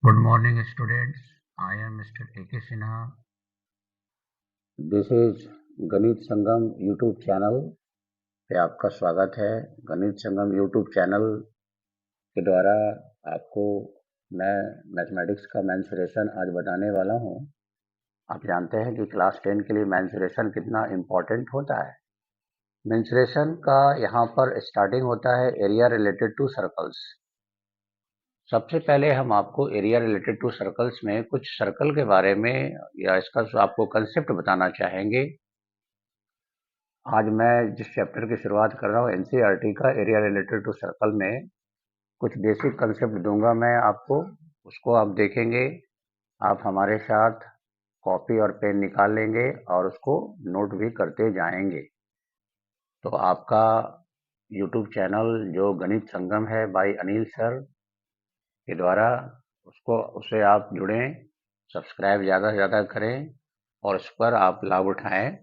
Good morning, students. I am Mr. A.K. Sinha. This is गणित संगम YouTube channel पे आपका स्वागत है। गणित संगम यूट्यूब चैनल के द्वारा आपको मैं मैथमेटिक्स का मेंसुरेशन आज बताने वाला हूँ। आप जानते हैं कि क्लास 10 के लिए मेंसुरेशन कितना इम्पोर्टेंट होता है। मेंसुरेशन का यहाँ पर स्टार्टिंग होता है एरिया रिलेटेड टू सर्कल्स। सबसे पहले हम आपको एरिया रिलेटेड टू सर्कल्स में कुछ सर्कल के बारे में या इसका आपको कंसेप्ट बताना चाहेंगे। आज मैं जिस चैप्टर की शुरुआत कर रहा हूँ एनसीईआरटी का एरिया रिलेटेड टू सर्कल में कुछ बेसिक कंसेप्ट दूंगा मैं आपको, उसको आप देखेंगे। आप हमारे साथ कॉपी और पेन निकाल लेंगे और उसको नोट भी करते जाएंगे। तो आपका यूट्यूब चैनल जो गणित संगम है बाय अनिल सर के द्वारा उससे आप जुड़ें, सब्सक्राइब ज़्यादा से ज़्यादा करें और उस पर आप लाभ उठाएं।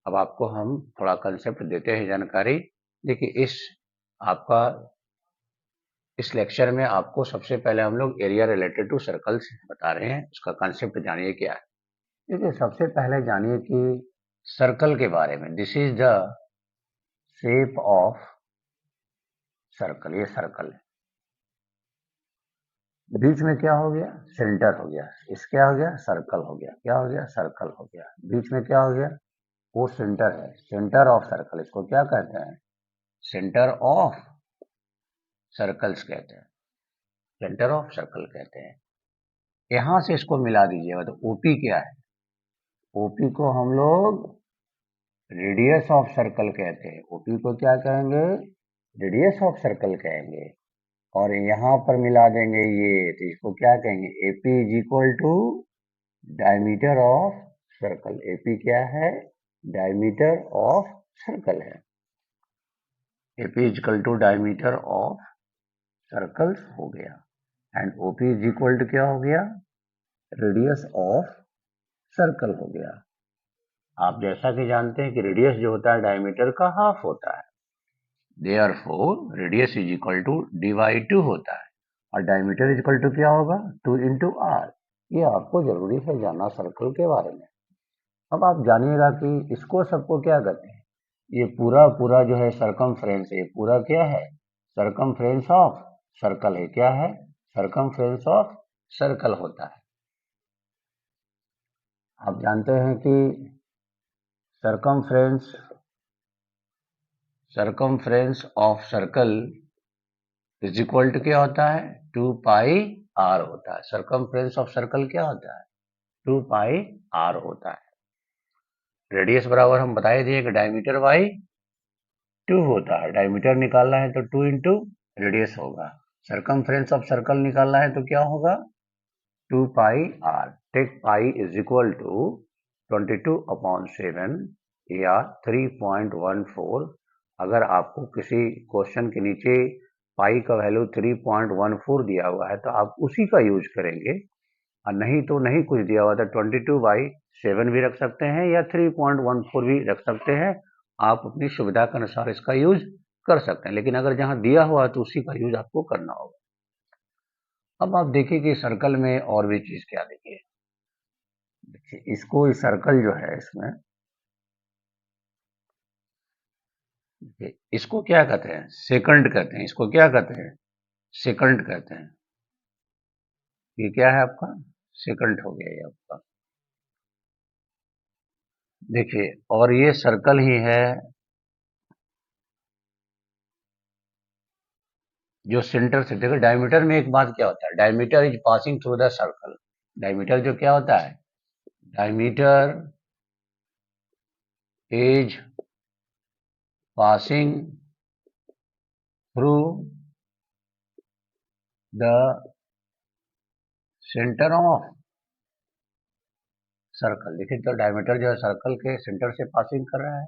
अब आपको हम थोड़ा कंसेप्ट देते हैं जानकारी। देखिए इस लेक्चर में आपको सबसे पहले हम लोग एरिया रिलेटेड टू सर्कल्स बता रहे हैं, उसका कंसेप्ट जानिए क्या है। देखिए सबसे पहले जानिए कि सर्कल के बारे में। This is the shape of circle. ये सर्कल है, बीच में क्या हो गया, सेंटर हो गया। इस क्या हो गया, सर्कल हो गया। क्या हो गया, सर्कल हो गया। बीच में क्या हो गया, वो सेंटर है, सेंटर ऑफ सर्कल। इसको क्या कहते हैं, सेंटर ऑफ सर्कल्स कहते हैं, सेंटर ऑफ सर्कल कहते हैं। यहां से इसको मिला दीजिएगा तो ओपी क्या है, ओपी को हम लोग रेडियस ऑफ सर्कल कहते हैं। ओपी को क्या कहेंगे, रेडियस ऑफ सर्कल कहेंगे। और यहाँ पर मिला देंगे ये, तो इसको क्या कहेंगे, AP is equal to diameter of circle. AP क्या है, डायमीटर ऑफ सर्कल है। AP is equal to diameter of circles हो गया। And OP is equal to क्या हो गया, रेडियस ऑफ सर्कल हो गया। आप जैसा कि जानते हैं कि रेडियस जो होता है डायमीटर का हाफ होता है, therefore radius is equal to डी/2 होता है। और डायमीटर इज इक्वल टू क्या होगा, 2 इंटू आर। ये आपको जरूरी है जानना सर्कल के बारे में। अब आप जानिएगा कि इसको सबको क्या कहते हैं, ये पूरा पूरा जो है सरकमफ्रेंस, ये पूरा क्या है, सरकमफ्रेंस ऑफ सर्कल है। क्या है, सरकमफ्रेंस ऑफ सर्कल होता है। आप जानते हैं कि circumference of circle is equal to क्या होता है, 2πr होता है। सरकमफ्रेंस ऑफ सर्कल क्या होता है, 2πr होता है। रेडियस बराबर हम बता ही दिए कि डायमीटर बाई 2 होता है। डायमीटर निकालना है तो 2 इंटू रेडियस होगा। सरकमफ्रेंस ऑफ सर्कल निकालना है तो क्या होगा, 2πr। Take pi is equal to 22/7 या 3.14। अगर आपको किसी क्वेश्चन के नीचे पाई का वैल्यू 3.14 दिया हुआ है तो आप उसी का यूज करेंगे, और नहीं तो नहीं कुछ दिया हुआ तो 22/7 भी रख सकते हैं या 3.14 भी रख सकते हैं। आप अपनी सुविधा के अनुसार इसका यूज कर सकते हैं, लेकिन अगर जहां दिया हुआ है तो उसी का यूज आपको करना होगा। अब आप देखिए कि सर्कल में और भी चीज क्या, देखिए इसको, इस सर्कल जो है इसमें, इसको क्या कहते हैं, सेकंड कहते हैं। इसको क्या कहते हैं, सेकंड कहते हैं। ये क्या है आपका, सेकंड हो गया ये आपका। देखिए और ये सर्कल ही है जो सेंटर से, देखो डायमीटर में एक बात क्या होता है, diameter is passing through the circle. Diameter जो क्या होता है, diameter is passing through the centre of circle. देखिए तो डायमीटर जो है सर्कल के सेंटर से पासिंग कर रहा है।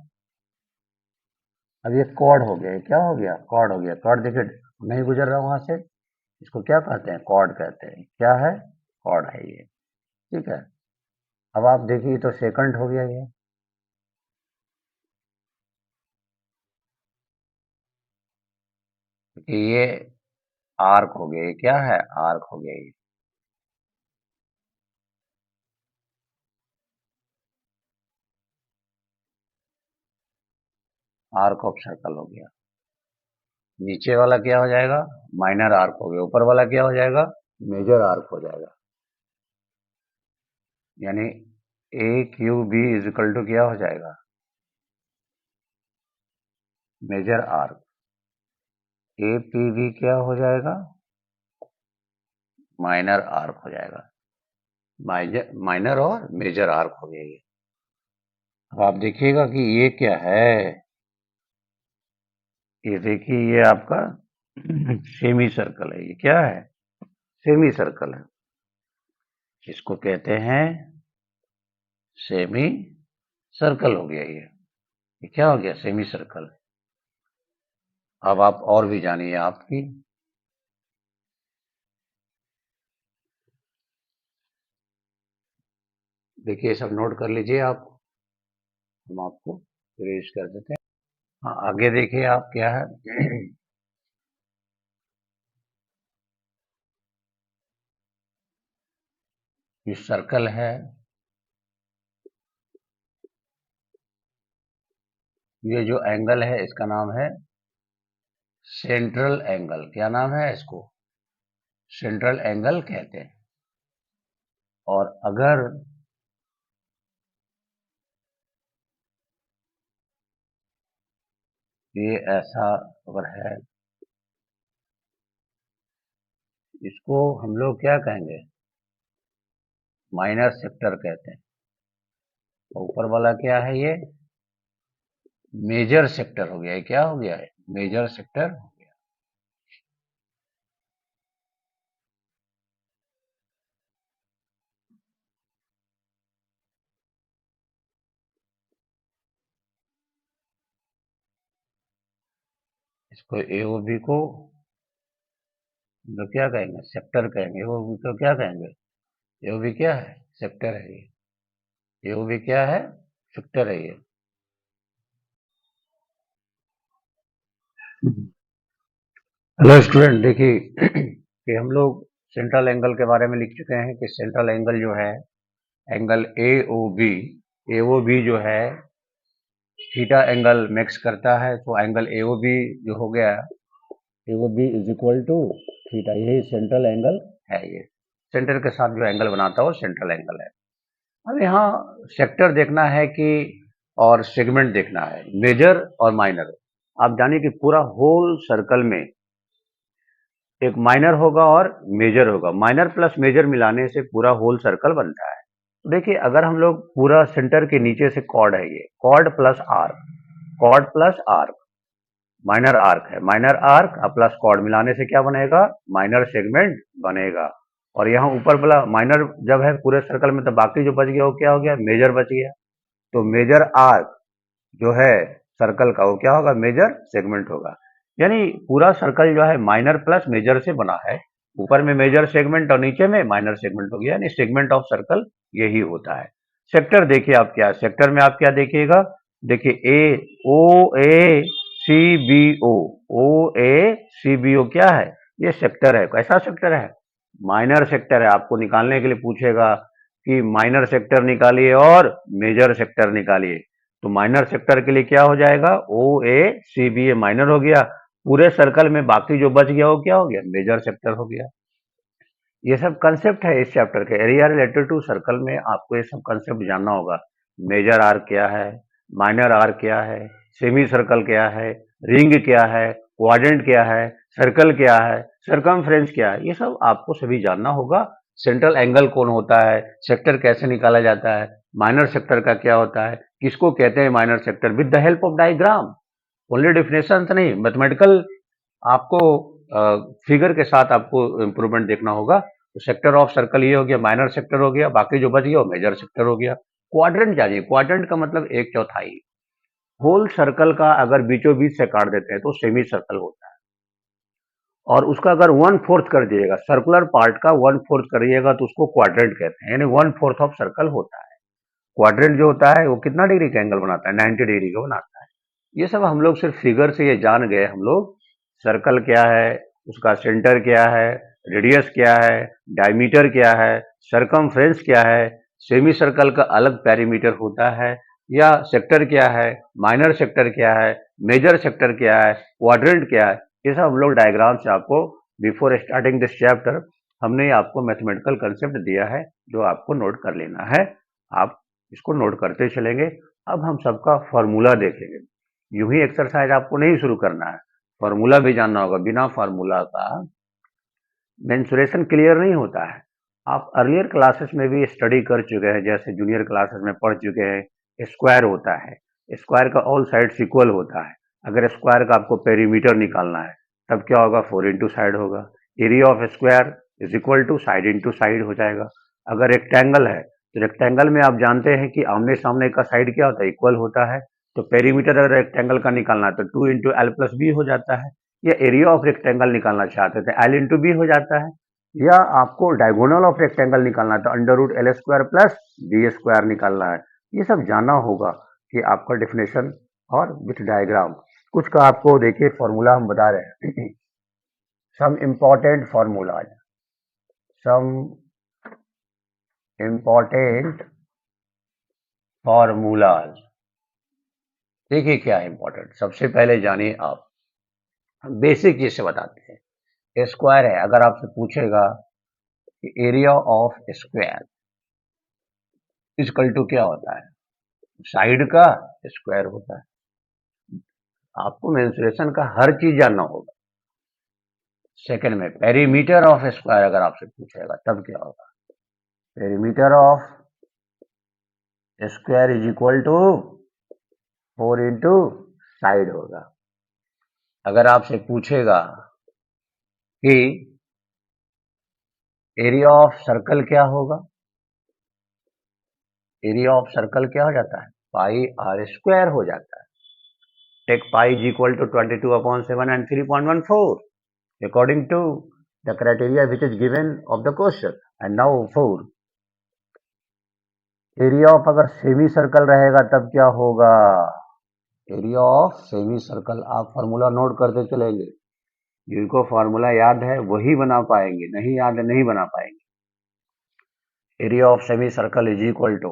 अब ये कॉर्ड हो गया, क्या हो गया, कॉर्ड हो गया। कॉर्ड देखिए नहीं गुजर रहा वहां से, इसको क्या कहते हैं, कॉर्ड कहते हैं। क्या है, कॉर्ड है ये, ठीक है। अब आप देखिए तो सेकंड हो गया ये, कि ये आर्क हो गया। ये क्या है, आर्क हो गया ये। आर्क ऑफ सर्कल हो गया। नीचे वाला क्या हो जाएगा, माइनर आर्क हो गया। ऊपर वाला क्या हो जाएगा, मेजर आर्क हो जाएगा। यानी A Q B is equal to क्या हो जाएगा, major arc. A P B क्या हो जाएगा, माइनर आर्क हो जाएगा। माइनर और मेजर आर्क हो गया ये। अब आप देखिएगा कि ये क्या है, ये देखिए ये आपका सेमी सर्कल है। ये क्या है, सेमी सर्कल है। इसको कहते हैं सेमी सर्कल हो गया ये क्या हो गया, सेमी सर्कल। अब आप और भी जानिए आपकी, देखिए सब नोट कर लीजिए आप, हम आपको इरेज कर देते हैं। हाँ आगे देखिए आप क्या है ये सर्कल है, ये जो एंगल है इसका नाम है सेंट्रल एंगल। क्या नाम है इसको, सेंट्रल एंगल कहते हैं। और अगर ये ऐसा अगर है, इसको हम लोग क्या कहेंगे, माइनर सेक्टर कहते हैं। तो ऊपर वाला क्या है, ये मेजर सेक्टर हो गया। ये क्या हो गया है, मेजर सेक्टर हो गया। इसको एओबी को तो क्या कहेंगे, सेक्टर कहेंगे। एओबी को क्या कहेंगे, एओबी क्या है, सेक्टर है ये। एओबी क्या है, सेक्टर है ये। हेलो स्टूडेंट, देखिए कि हम लोग सेंट्रल एंगल के बारे में लिख चुके हैं कि सेंट्रल एंगल जो है, एंगल एओबी, एओबी जो है थीटा एंगल मेक्स करता है। तो एंगल एओबी जो हो गया, AOB is equal to theta, यही सेंट्रल एंगल है। ये सेंटर के साथ जो एंगल बनाता है वो सेंट्रल एंगल है। अब यहाँ सेक्टर देखना है कि और सेगमेंट देखना है, मेजर और माइनर। आप जानिए कि पूरा होल सर्कल में एक माइनर होगा और मेजर होगा। माइनर प्लस मेजर मिलाने से पूरा होल सर्कल बनता है। तो देखिए अगर हम लोग पूरा सेंटर के नीचे से कॉर्ड है, ये chord plus arc, chord plus arc, minor arc है। माइनर आर्क प्लस कॉर्ड मिलाने से क्या बनेगा, माइनर सेगमेंट बनेगा। और यहाँ ऊपर वाला माइनर जब है पूरे सर्कल में, तो बाकी जो बच गया वो क्या हो गया, मेजर बच गया। तो मेजर आर्क जो है सर्कल का वो क्या होगा, मेजर सेगमेंट होगा। यानी पूरा सर्कल जो है माइनर प्लस मेजर से बना है। ऊपर में मेजर सेगमेंट और नीचे में माइनर सेगमेंट हो गया, यानी सेगमेंट ऑफ सर्कल यही होता है। सेक्टर देखिए आप क्या, सेक्टर में आप क्या देखिएगा, देखिए ए ओ ए सी बी ओ, ओ ए सी बी ओ क्या है, ये सेक्टर है। कैसा सेक्टर है, माइनर सेक्टर है। आपको निकालने के लिए पूछेगा कि माइनर सेक्टर निकालिए और मेजर सेक्टर निकालिए। तो माइनर सेक्टर के लिए क्या हो जाएगा, ओ ए सी बी, ए माइनर हो गया। पूरे सर्कल में बाकी जो बच गया वो क्या हो गया, मेजर सेक्टर हो गया। ये सब कंसेप्ट है इस चैप्टर के, एरिया रिलेटेड टू सर्कल में आपको ये सब कंसेप्ट जानना होगा। मेजर आर्क क्या है, माइनर आर्क क्या है, सेमी सर्कल क्या है, रिंग क्या है, क्वाड्रेंट क्या है, सर्कल क्या है, सरकमफ्रेंस क्या है, ये सब आपको सभी जानना होगा। सेंट्रल एंगल कौन होता है, सेक्टर कैसे निकाला जाता है, माइनर सेक्टर का क्या होता है, किसको कहते हैं minor sector, with the help of diagram. Only definition नहीं, मैथमेटिकल आपको फिगर के साथ आपको इंप्रूवमेंट देखना होगा। तो सेक्टर ऑफ सर्कल ये हो गया, माइनर सेक्टर हो गया, बाकी जो बच गया वो मेजर सेक्टर हो गया। क्वाड्रेंट जानिए, क्वाड्रेंट का मतलब एक चौथाई। होल सर्कल का अगर बीचों बीच से काट देते हैं तो सेमी सर्कल होता है। और उसका अगर 1/4 कर दिएगा, सर्कुलर पार्ट का 1/4 करिएगा तो उसको क्वाड्रेंट कहते हैं, यानी 1/4 ऑफ सर्कल होता है। क्वाड्रेंट जो होता है वो कितना डिग्री का एंगल बनाता है, 90 डिग्री का बनाता है। ये सब हम लोग सिर्फ फिगर से ये जान गए हम लोग, सर्कल क्या है, उसका सेंटर क्या है, रेडियस क्या है, डायमीटर क्या है, सरकमफ्रेंस क्या है, सेमी सर्कल का अलग पेरीमीटर होता है, या सेक्टर क्या है, माइनर सेक्टर क्या है, मेजर सेक्टर क्या है, क्वाड्रेंट क्या है, ये सब हम लोग डायग्राम से आपको बिफोर स्टार्टिंग दिस चैप्टर हमने आपको मैथमेटिकल कंसेप्ट दिया है जो आपको नोट कर लेना है। आप इसको नोट करते चलेंगे। अब हम सबका फॉर्मूला देखेंगे। यूं ही एक्सरसाइज आपको नहीं शुरू करना है, फॉर्मूला भी जानना होगा। बिना फॉर्मूला का मेंसुरेशन क्लियर नहीं होता है। आप अर्लियर क्लासेस में भी स्टडी कर चुके हैं, जैसे जूनियर क्लासेस में पढ़ चुके हैं। स्क्वायर होता है, स्क्वायर का ऑल साइड्स इक्वल होता है। अगर स्क्वायर का आपको पेरीमीटर निकालना है तब क्या होगा, 4 इंटू साइड होगा। Area of square is equal to side into side हो जाएगा। अगर रेक्टेंगल है तो रेक्टेंगल में आप जानते हैं कि आमने सामने का साइड क्या होता है, इक्वल होता है। तो पेरीमीटर अगर रेक्टेंगल का निकालना है तो 2 इंटू एल प्लस बी हो जाता है। या एरिया ऑफ रेक्टेंगल निकालना चाहते थे, एल इंटू बी हो जाता है। या आपको डायगोनल ऑफ रेक्टेंगल निकालना है तो under root L square plus B square निकालना है। ये सब जानना होगा कि आपका डिफिनेशन और विथ डायग्राम। कुछ का आपको देखिए फॉर्मूला हम बता रहे हैं। Some important formulas, some important formulas. देखिए क्या है इंपॉर्टेंट, सबसे पहले जानिए आप, बेसिक चीज से बताते हैं। स्क्वायर है, अगर आपसे पूछेगा कि area of square equal to क्या होता है, साइड का स्क्वायर होता है। आपको मेंसुरेशन का हर चीज जानना होगा। सेकंड में पेरीमीटर ऑफ स्क्वायर अगर आपसे पूछेगा तब क्या होगा, perimeter of square is equal to 4 into side होगा। अगर आपसे पूछेगा कि एरिया ऑफ सर्कल क्या होगा, एरिया ऑफ सर्कल क्या हो जाता है, पाई आर स्क्वायर हो जाता है। Take pi is equal to 22/7 and 3.14 according to the criteria which is given of the question. And now 4 area of अगर सेमी सर्कल रहेगा तब क्या होगा, एरिया ऑफ सेमी सर्कल। आप फॉर्मूला नोट करते चलेंगे, जिनको फॉर्मूला याद है वही बना पाएंगे, नहीं याद है नहीं बना पाएंगे। Area of semi circle is equal to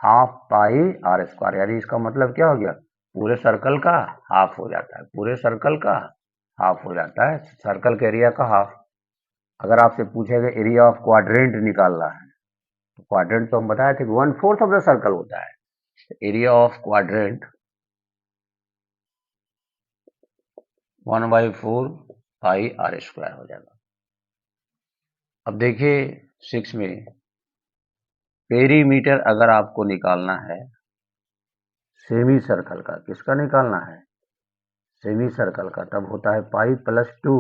half pi R square, यानी इसका मतलब क्या हो गया, पूरे सर्कल का हाफ हो जाता है, पूरे सर्कल का हाफ हो जाता है, सर्कल के एरिया का हाफ। अगर आपसे पूछेगा एरिया ऑफ क्वाड्रेंट निकालना है तो क्वाड्रेंट तो हम बताए थे 1/4 ऑफ द सर्कल होता है। Area of quadrant 1/4 pi R square हो जाएगा। अब देखिए 6 में पेरीमीटर अगर आपको निकालना है सेमी सर्कल का, किसका निकालना है, सेमी सर्कल का, तब होता है पाई प्लस 2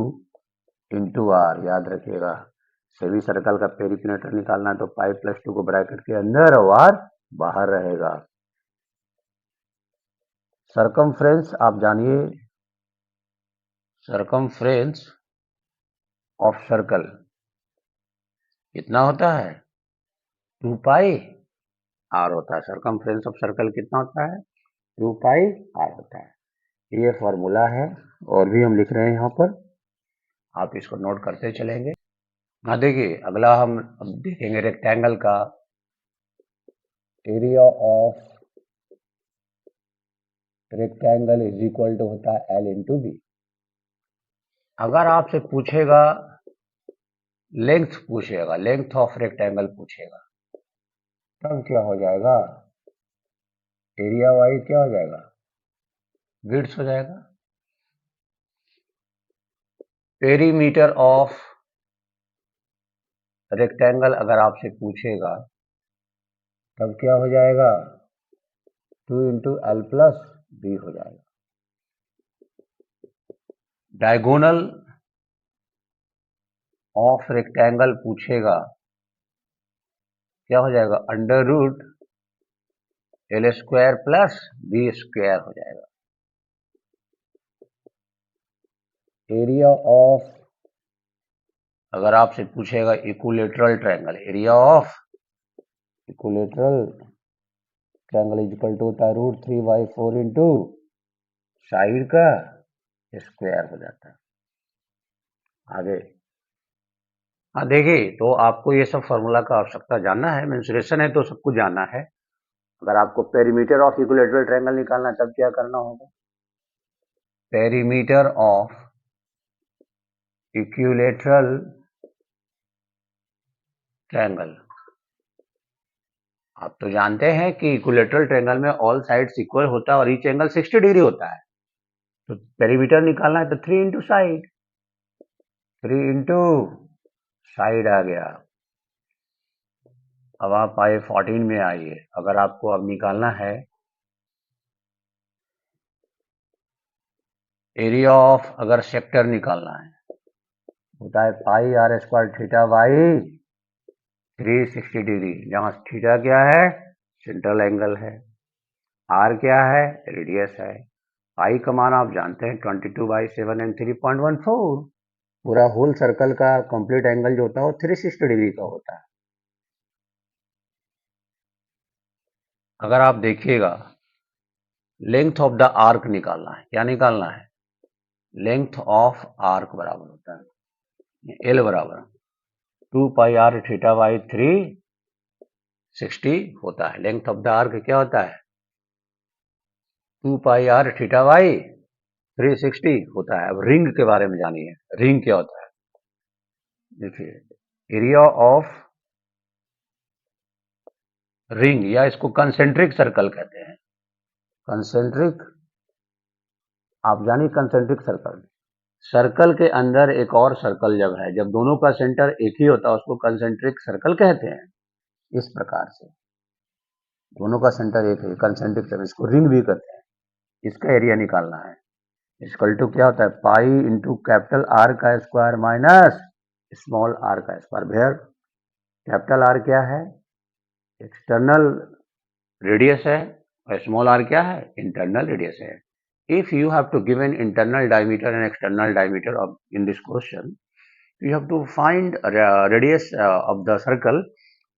इंटू आर। याद रखिएगा, सेमी सर्कल का पेरीमीटर निकालना है तो पाई प्लस 2 को ब्रैकेट के अंदर और आर बाहर रहेगा। सरकमफ्रेंस आप जानिए, सरकमफ्रेंस ऑफ सर्कल कितना होता है, 2 पाई आर होता है। सरकमफ्रेंस ऑफ सर्कल कितना होता है, 2 पाई आर होता है। ये फॉर्मूला है और भी हम लिख रहे हैं यहाँ पर, आप इसको नोट करते चलेंगे। हाँ देखिए अगला हम अब देखेंगे रेक्टेंगल का। Area of rectangle is equal to होता है एल इंटू बी। अगर आपसे पूछेगा लेंथ, पूछेगा लेंथ ऑफ रेक्टेंगल पूछेगा तब क्या हो जाएगा, एरिया वाइज क्या हो जाएगा, विड्थ हो जाएगा। पेरीमीटर ऑफ रेक्टेंगल अगर आपसे पूछेगा तब क्या हो जाएगा, 2 इंटू एल प्लस बी हो जाएगा। डायगोनल ऑफ रेक्टेंगल पूछेगा क्या हो जाएगा, under root L square plus B square हो जाएगा। एरिया ऑफ अगर आपसे पूछेगा equilateral triangle, area of equilateral triangle is equal to होता है √3/4 इंटू साइड का स्क्वायर हो जाता है। आगे हाँ देखिए, तो आपको ये सब फॉर्मूला का आवश्यकता जानना है, मेंसुरेशन है तो सब कुछ जानना है। अगर आपको पेरीमीटर ऑफ इक्विलेटरल ट्रायंगल निकालना है तब क्या करना होगा, पेरीमीटर ऑफ इक्विलेटरल ट्रायंगल। आप तो जानते हैं कि इक्विलेटरल ट्रायंगल में ऑल साइड्स इक्वल होता है और ईच एंगल 60 डिग्री होता है। तो पेरीमीटर निकालना है तो 3 इंटू साइड, 3 इंटू साइड आ गया। अब आप आए 14 में आइए। अगर आपको अब निकालना है एरिया ऑफ, अगर सेक्टर निकालना है, होता है pi R square theta by 360 degree, जहां थीटा क्या है, सेंट्रल एंगल है, आर क्या है, रेडियस है। पाई का मान आप जानते हैं 22/7 एंड 3.14। पूरा होल सर्कल का कंप्लीट एंगल जो होता है वो 360 डिग्री का होता है। अगर आप देखिएगा लेंथ ऑफ द आर्क निकालना है, क्या निकालना है, लेंथ ऑफ आर्क बराबर होता है एल बराबर 2 पाई आर थीटा बाई 360 होता है। लेंथ ऑफ द आर्क क्या होता है, 2 पाई आर थीटा बाई 360 होता है। अब रिंग के बारे में जानिए, रिंग क्या होता है। देखिए एरिया ऑफ रिंग, या इसको कंसेंट्रिक सर्कल कहते हैं। कंसेंट्रिक, आप जानिए कंसेंट्रिक सर्कल, सर्कल के अंदर एक और सर्कल जब है, जब दोनों का सेंटर एक ही होता है उसको कंसेंट्रिक सर्कल कहते हैं। इस प्रकार से दोनों का सेंटर एक है, कंसेंट्रिक सर्कल, इसको रिंग भी कहते हैं। इसका एरिया निकालना है, इक्वल टू क्या होता है, पाई इंटू कैपिटल आर का स्क्वायर माइनस स्मॉल आर का स्क्वायर। वेयर कैपिटल आर क्या है, एक्सटर्नल रेडियस है, और स्मॉल आर क्या है, इंटरनल रेडियस है। If you have to give an internal diameter and external diameter of in this question, you have to find radius of the circle.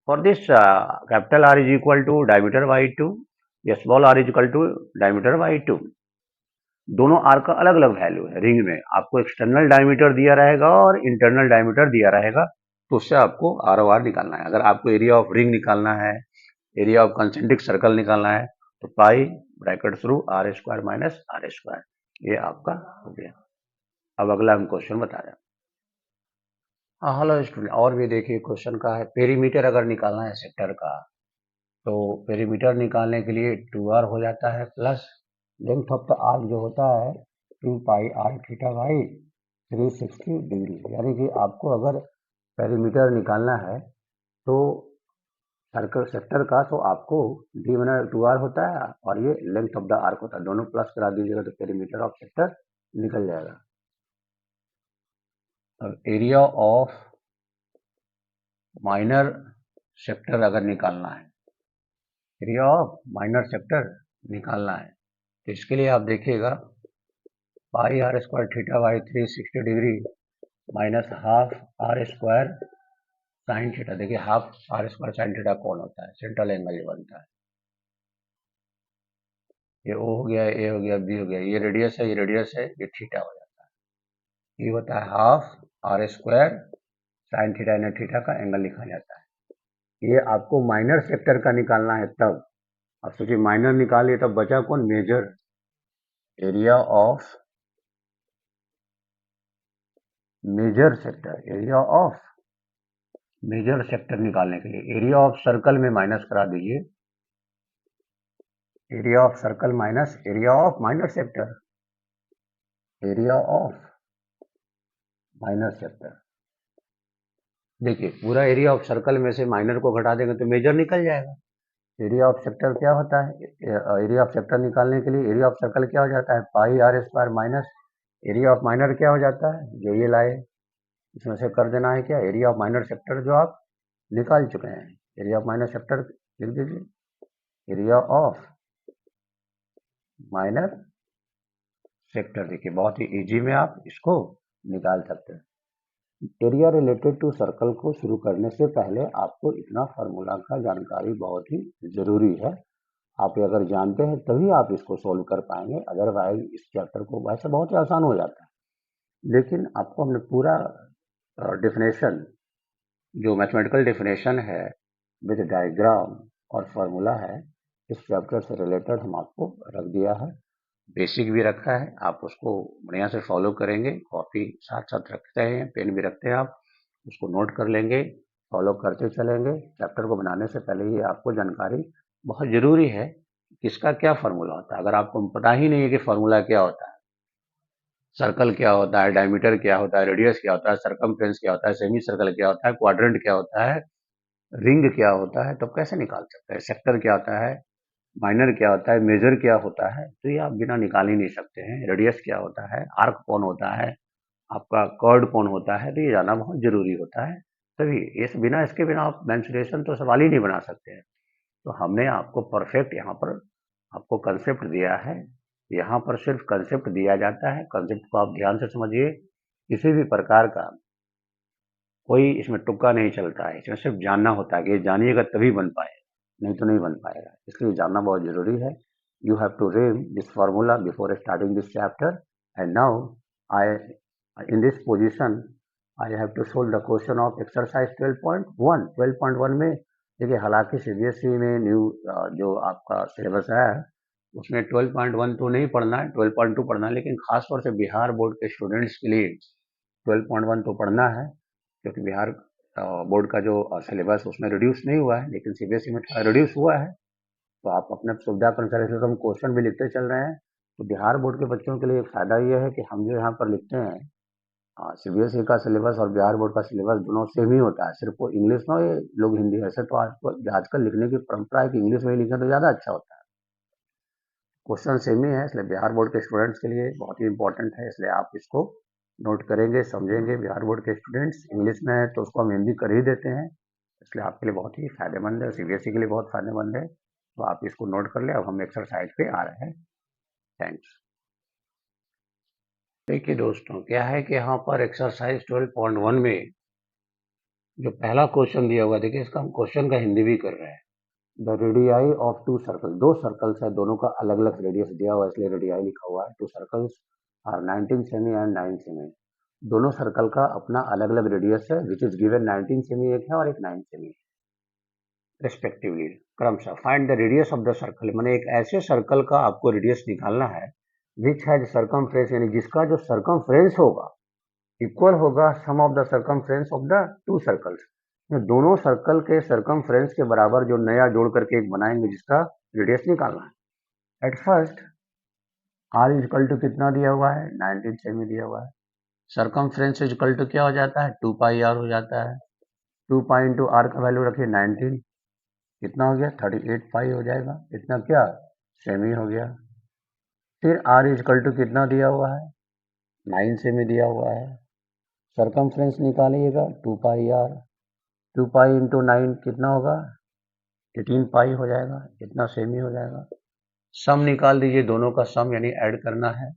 For this capital R is equal to diameter by 2, या small r is equal to diameter by 2। दोनों r का अलग अलग value है। Ring में आपको external diameter दिया रहेगा और इंटरनल डायमीटर दिया रहेगा, तो उससे आपको आर ओ आर निकालना है। अगर आपको एरिया ऑफ रिंग निकालना है, एरिया ऑफ कंसेंट्रिक सर्कल निकालना है, तो pi bracket through R square minus R square, ये आपका हो गया। अब अगला हम क्वेश्चन बता रहे हैं। हाँ हेलो स्टूडेंट, और भी देखिए क्वेश्चन का है, पेरीमीटर अगर निकालना है सेक्टर का, तो पेरीमीटर निकालने के लिए 2r हो जाता है plus length of the arc जो होता है 2 pi are theta by 360 degree. यानी कि आपको अगर पेरीमीटर निकालना है तो सर्कल सेक्टर का, तो आपको डी बना 2r होता है और ये लेंथ ऑफ द आर्क होता है, दोनों प्लस करा दीजिएगा तो पेरीमीटर ऑफ सेक्टर निकल जाएगा। अब एरिया ऑफ माइनर सेक्टर अगर निकालना है, एरिया ऑफ माइनर सेक्टर निकालना है, तो इसके लिए आप देखिएगा pi R square theta by 360 degree minus half R square sine theta. देखिए half R square sine theta कौन होता है, सेंट्रल एंगल जो बनता है। ये ओ हो गया, ए हो गया, बी हो गया, ये रेडियस है, ये रेडियस है, ये थीटा हो जाता है। ये होता है half R square sine theta, यानी थीटा का एंगल लिखा जाता है। ये आपको माइनर सेक्टर का निकालना है तब। अब सोचिए माइनर निकालिए तब बचा कौन, major. Area of major sector, area of major sector निकालने के लिए एरिया ऑफ सर्कल में माइनस करा दीजिए, area of circle minus area of minor sector, area of minor sector. देखिए पूरा एरिया ऑफ सर्कल में से माइनर को घटा देंगे तो मेजर निकल जाएगा। एरिया ऑफ सेक्टर क्या होता है, एरिया ऑफ सेक्टर निकालने के लिए एरिया ऑफ सर्कल क्या हो जाता है, pi R square minus area of minor क्या हो जाता है, जो ये लाए इसमें से कर देना है क्या, एरिया ऑफ माइनर सेक्टर जो आप निकाल चुके हैं। एरिया ऑफ माइनर सेक्टर लिख दीजिए, एरिया ऑफ माइनर सेक्टर। देखिए बहुत ही इजी में आप इसको निकाल सकते हैं। एरिया रिलेटेड टू सर्कल को शुरू करने से पहले आपको इतना फार्मूला का जानकारी बहुत ही जरूरी है। आप ये अगर जानते हैं तभी आप इसको सोल्व कर पाएंगे, अदरवाइज इस चैप्टर को वैसे बहुत ही आसान हो जाता है, लेकिन आपको हमने पूरा डेफिनेशन, जो मैथमेटिकल डेफिनेशन है विद डायग्राम और फार्मूला है, इस चैप्टर से रिलेटेड हम आपको रख दिया है। बेसिक भी रखा है, आप उसको बढ़िया से फॉलो करेंगे। कॉपी साथ साथ रखते हैं, पेन भी रखते हैं, आप उसको नोट कर लेंगे, फॉलो करते चलेंगे। चैप्टर को बनाने से पहले ही आपको जानकारी बहुत जरूरी है, किसका क्या फार्मूला होता है। अगर आपको पता ही नहीं है कि फार्मूला क्या होता है, सर्कल क्या होता है, डायमीटर क्या होता है, रेडियस क्या होता है, सरकमफ्रेंस क्या होता है, सेमी सर्कल क्या होता है, क्वाड्रेंट क्या होता है, रिंग क्या होता है, तो कैसे निकाल सकते हैं। सेक्टर क्या होता है, माइनर क्या होता है, मेजर क्या होता है, तो ये आप बिना निकाल ही नहीं सकते हैं। रेडियस क्या होता है, आर्क कौन होता है, आपका कर्ड कौन होता है, तो ये जानना बहुत जरूरी होता है। तभी इस बिना इसके बिना आप मेंसुरेशन तो सवाल ही नहीं बना सकते हैं। तो हमने आपको परफेक्ट यहाँ पर आपको कंसेप्ट दिया है। यहाँ पर सिर्फ कंसेप्ट दिया जाता है, कंसेप्ट को आप ध्यान से समझिए। किसी भी प्रकार का कोई इसमें तुक्का नहीं चलता है, इसमें सिर्फ जानना होता है कि ये जानिएगा तभी बन पाए, नहीं तो नहीं बन पाएगा। इसलिए जानना बहुत जरूरी है। You have to read this formula before starting this chapter. And now I in this position I have to solve the question of exercise 12.1। 12.1 में देखिए, हालांकि सीबीएसई में न्यू जो आपका सिलेबस है उसमें 12.1 तो नहीं पढ़ना है, 12.2 पढ़ना है, लेकिन खासतौर से बिहार बोर्ड के स्टूडेंट्स के लिए 12.1 तो पढ़ना है, क्योंकि बिहार बोर्ड का जो सिलेबस उसमें रिड्यूस नहीं हुआ है, लेकिन सीबीएसई में थोड़ा रिड्यूस हुआ है। तो आप अपने सुविधा के अनुसार, इसलिए तो हम क्वेश्चन भी लिखते चल रहे हैं। तो बिहार बोर्ड के बच्चों के लिए एक फायदा ये है कि हम जो यहाँ पर लिखते हैं, सीबीएसई का सिलेबस और बिहार बोर्ड का सिलेबस दोनों सेम ही होता है, सिर्फ वो इंग्लिश में ये लोग हिंदी। ऐसे तो आजकल लिखने की परंपरा है कि इंग्लिश में ही लिखें तो ज़्यादा अच्छा होता है। क्वेश्चन सेम ही है, इसलिए बिहार बोर्ड के स्टूडेंट्स के लिए बहुत ही इंपॉर्टेंट है, इसलिए आप इसको नोट करेंगे, समझेंगे। बिहार बोर्ड के स्टूडेंट्स इंग्लिश में है तो उसको हम हिंदी कर ही देते हैं, इसलिए आपके लिए बहुत ही फायदेमंद है, सीबीएसई के लिए बहुत फायदेमंद है। तो आप इसको नोट कर लें। अब हम एक्सरसाइज पे आ रहे हैं। थैंक्स। देखिए दोस्तों, क्या है कि यहाँ पर एक्सरसाइज 12.1 में जो पहला क्वेश्चन दिया हुआ, देखिए इसका हम क्वेश्चन का हिंदी भी कर रहे हैं। The radii of two circle, दो सर्कल्स है, दोनों का अलग अलग रेडियस दिया हुआ है, इसलिए रेडियाई लिखा हुआ है। टू सर्कल्स आर 19 सेमी एंड 9 सेमी। दोनों सर्कल का अपना अलग अलग रेडियस है, विच इज गिवन 19 सेमी एक है और एक 9 सेमी रिस्पेक्टिवली, क्रमशः। Find the radius of the circle, मैंने एक ऐसे सर्कल का आपको रेडियस निकालना है विच हैज सर्कमफ्रेंस, यानी जिसका जो सर्कमफ्रेंस होगा इक्वल होगा sum of the circumference of the two circles. दोनों सर्कल के सर्कमफ्रेंस के बराबर जो नया जोड़ करके एक बनाएंगे जिसका रेडियस निकालना है। At first R is equal to कितना दिया हुआ है, 19 सेमी दिया हुआ है। सर्कमफ्रेंस इजकल टू क्या हो जाता है, 2 पाई आर हो जाता है। 2 पाई इंटू आर का वैल्यू रखिए 19, कितना हो गया, 38 पाई हो जाएगा। इतना क्या, सेमी हो गया। फिर आर इजकल टू कितना दिया हुआ है, 9 सेमी दिया हुआ है। सर्कमफ्रेंस निकालिएगा 2 पाई आर, 2 पाई इंटू 9 कितना होगा, 18 पाई हो जाएगा, इतना सेमी हो जाएगा। सम निकाल दीजिए, दोनों का सम यानी ऐड करना है,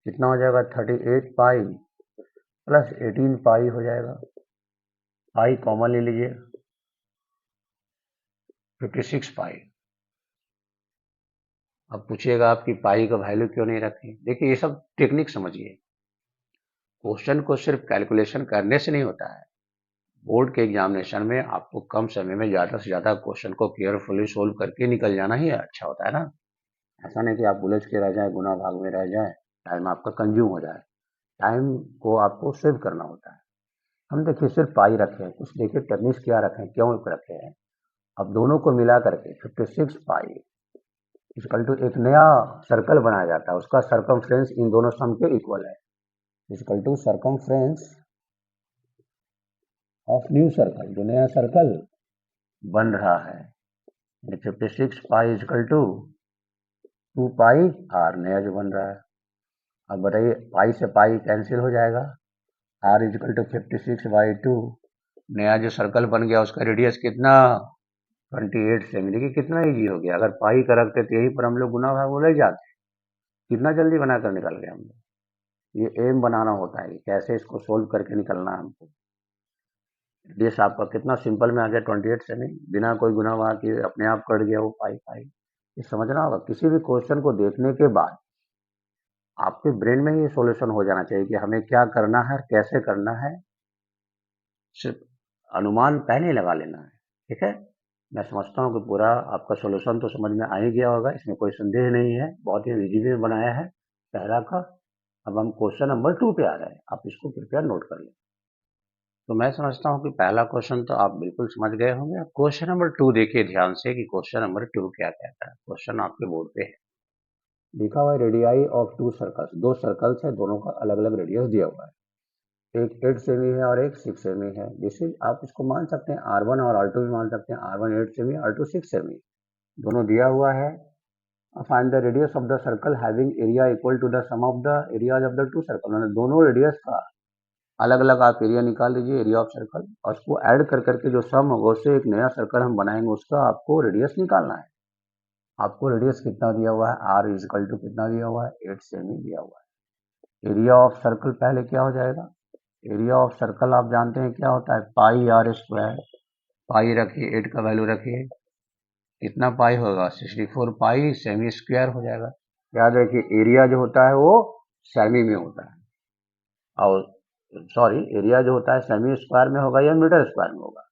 कितना हो जाएगा, 38 पाई प्लस 18 पाई हो जाएगा। पाई कॉमन ले लीजिए, 56 पाई। अब पूछिएगा आपकी पाई का वैल्यू क्यों नहीं रखी। देखिए ये सब टेक्निक समझिए, क्वेश्चन को सिर्फ कैलकुलेशन करने से नहीं होता है। बोर्ड के एग्जामिनेशन में आपको कम समय में ज़्यादा से ज़्यादा क्वेश्चन को केयरफुली सोल्व करके निकल जाना ही अच्छा होता है ना। ऐसा नहीं कि आप उलझ के रह जाए, गुना भाग में रह जाए, टाइम आपका कंज्यूम हो जाए। टाइम को आपको सेव करना होता है। हम देखिए सिर्फ पाई रखे हैं, कुछ देखिए टेक्निक्स क्या रखे हैं, क्यों रखे हैं। अब दोनों को मिला करके 56 पाई इक्वल टू एक नया सर्कल बनाया जाता है, उसका सर्कमफ्रेंस इन दोनों सम के इक्वल है, equal to circumference of new circle, जो नया सर्कल बन रहा है। 56 pi equal to 2 pi R, नया जो बन रहा है। अब बताइए, पाई से पाई कैंसिल हो जाएगा, आर इक्वल टू 56/2, नया जो सर्कल बन गया उसका रेडियस कितना, 28 सेमी। देखिए कितना ईजी हो गया, अगर पाई का रखते तो यही पर हम लोग गुना भाग ले जाते, कितना जल्दी बनाकर निकल गए हम लोग। ये एम बनाना होता है, कैसे इसको सोल्व करके निकलना है हमको। रेडियस आपका कितना सिंपल में आ गया, 28 सेमी, बिना कोई गुना भाग किए अपने आप कट गया वो पाई पाई। ये समझना होगा, किसी भी क्वेश्चन को देखने के बाद आपके ब्रेन में ही सॉल्यूशन हो जाना चाहिए कि हमें क्या करना है, कैसे करना है, सिर्फ अनुमान पहले लगा लेना है, ठीक है। मैं समझता हूँ कि पूरा आपका सॉल्यूशन तो समझ में आ ही गया होगा, इसमें कोई संदेह नहीं है, बहुत ही इजी में बनाया है पहला का। अब हम क्वेश्चन नंबर 2 पे आ रहे हैं, आप इसको कृपया नोट कर लें। तो मैं समझता हूँ कि पहला क्वेश्चन तो आप बिल्कुल समझ गए होंगे। अब क्वेश्चन नंबर 2 देखिए ध्यान से कि क्वेश्चन नंबर 2 क्या कहता है। क्वेश्चन आपके बोर्ड पे है, लिखा हुआ है रेडियाई ऑफ टू सर्कल्स, दो सर्कल्स है, दोनों का अलग अलग रेडियस दिया हुआ है, एक 8 सेमी है और एक 6 सेमी है। जैसे आप इसको मान सकते हैं R1 और R2 भी मान सकते हैं, R1 8 सेमी, R2 6 सेमी, दोनों दिया हुआ है। Find the radius of the circle having area equal to the sum of the areas of the two circle, मैंने दोनों रेडियस का अलग अलग आप एरिया निकाल लीजिए, एरिया ऑफ सर्कल, और उसको ऐड कर करके जो सम होगा उससे एक नया सर्कल हम बनाएंगे, उसका आपको रेडियस निकालना है। आपको रेडियस कितना दिया हुआ है, आर इजकल टू कितना दिया हुआ है, 8 सेमी दिया हुआ है। एरिया ऑफ सर्कल पहले क्या हो जाएगा, एरिया ऑफ सर्कल आप जानते हैं क्या होता है, पाई आर स्क्वायर। पाई रखिए, 8 का वैल्यू रखिए, कितना पाई होगा, 64 पाई सेमी स्क्वायर हो जाएगा। याद रखिए एरिया जो होता है वो सेमी में होता है, और सॉरी एरिया जो होता है सेमी स्क्वायर में होगा या मीटर स्क्वायर में होगा,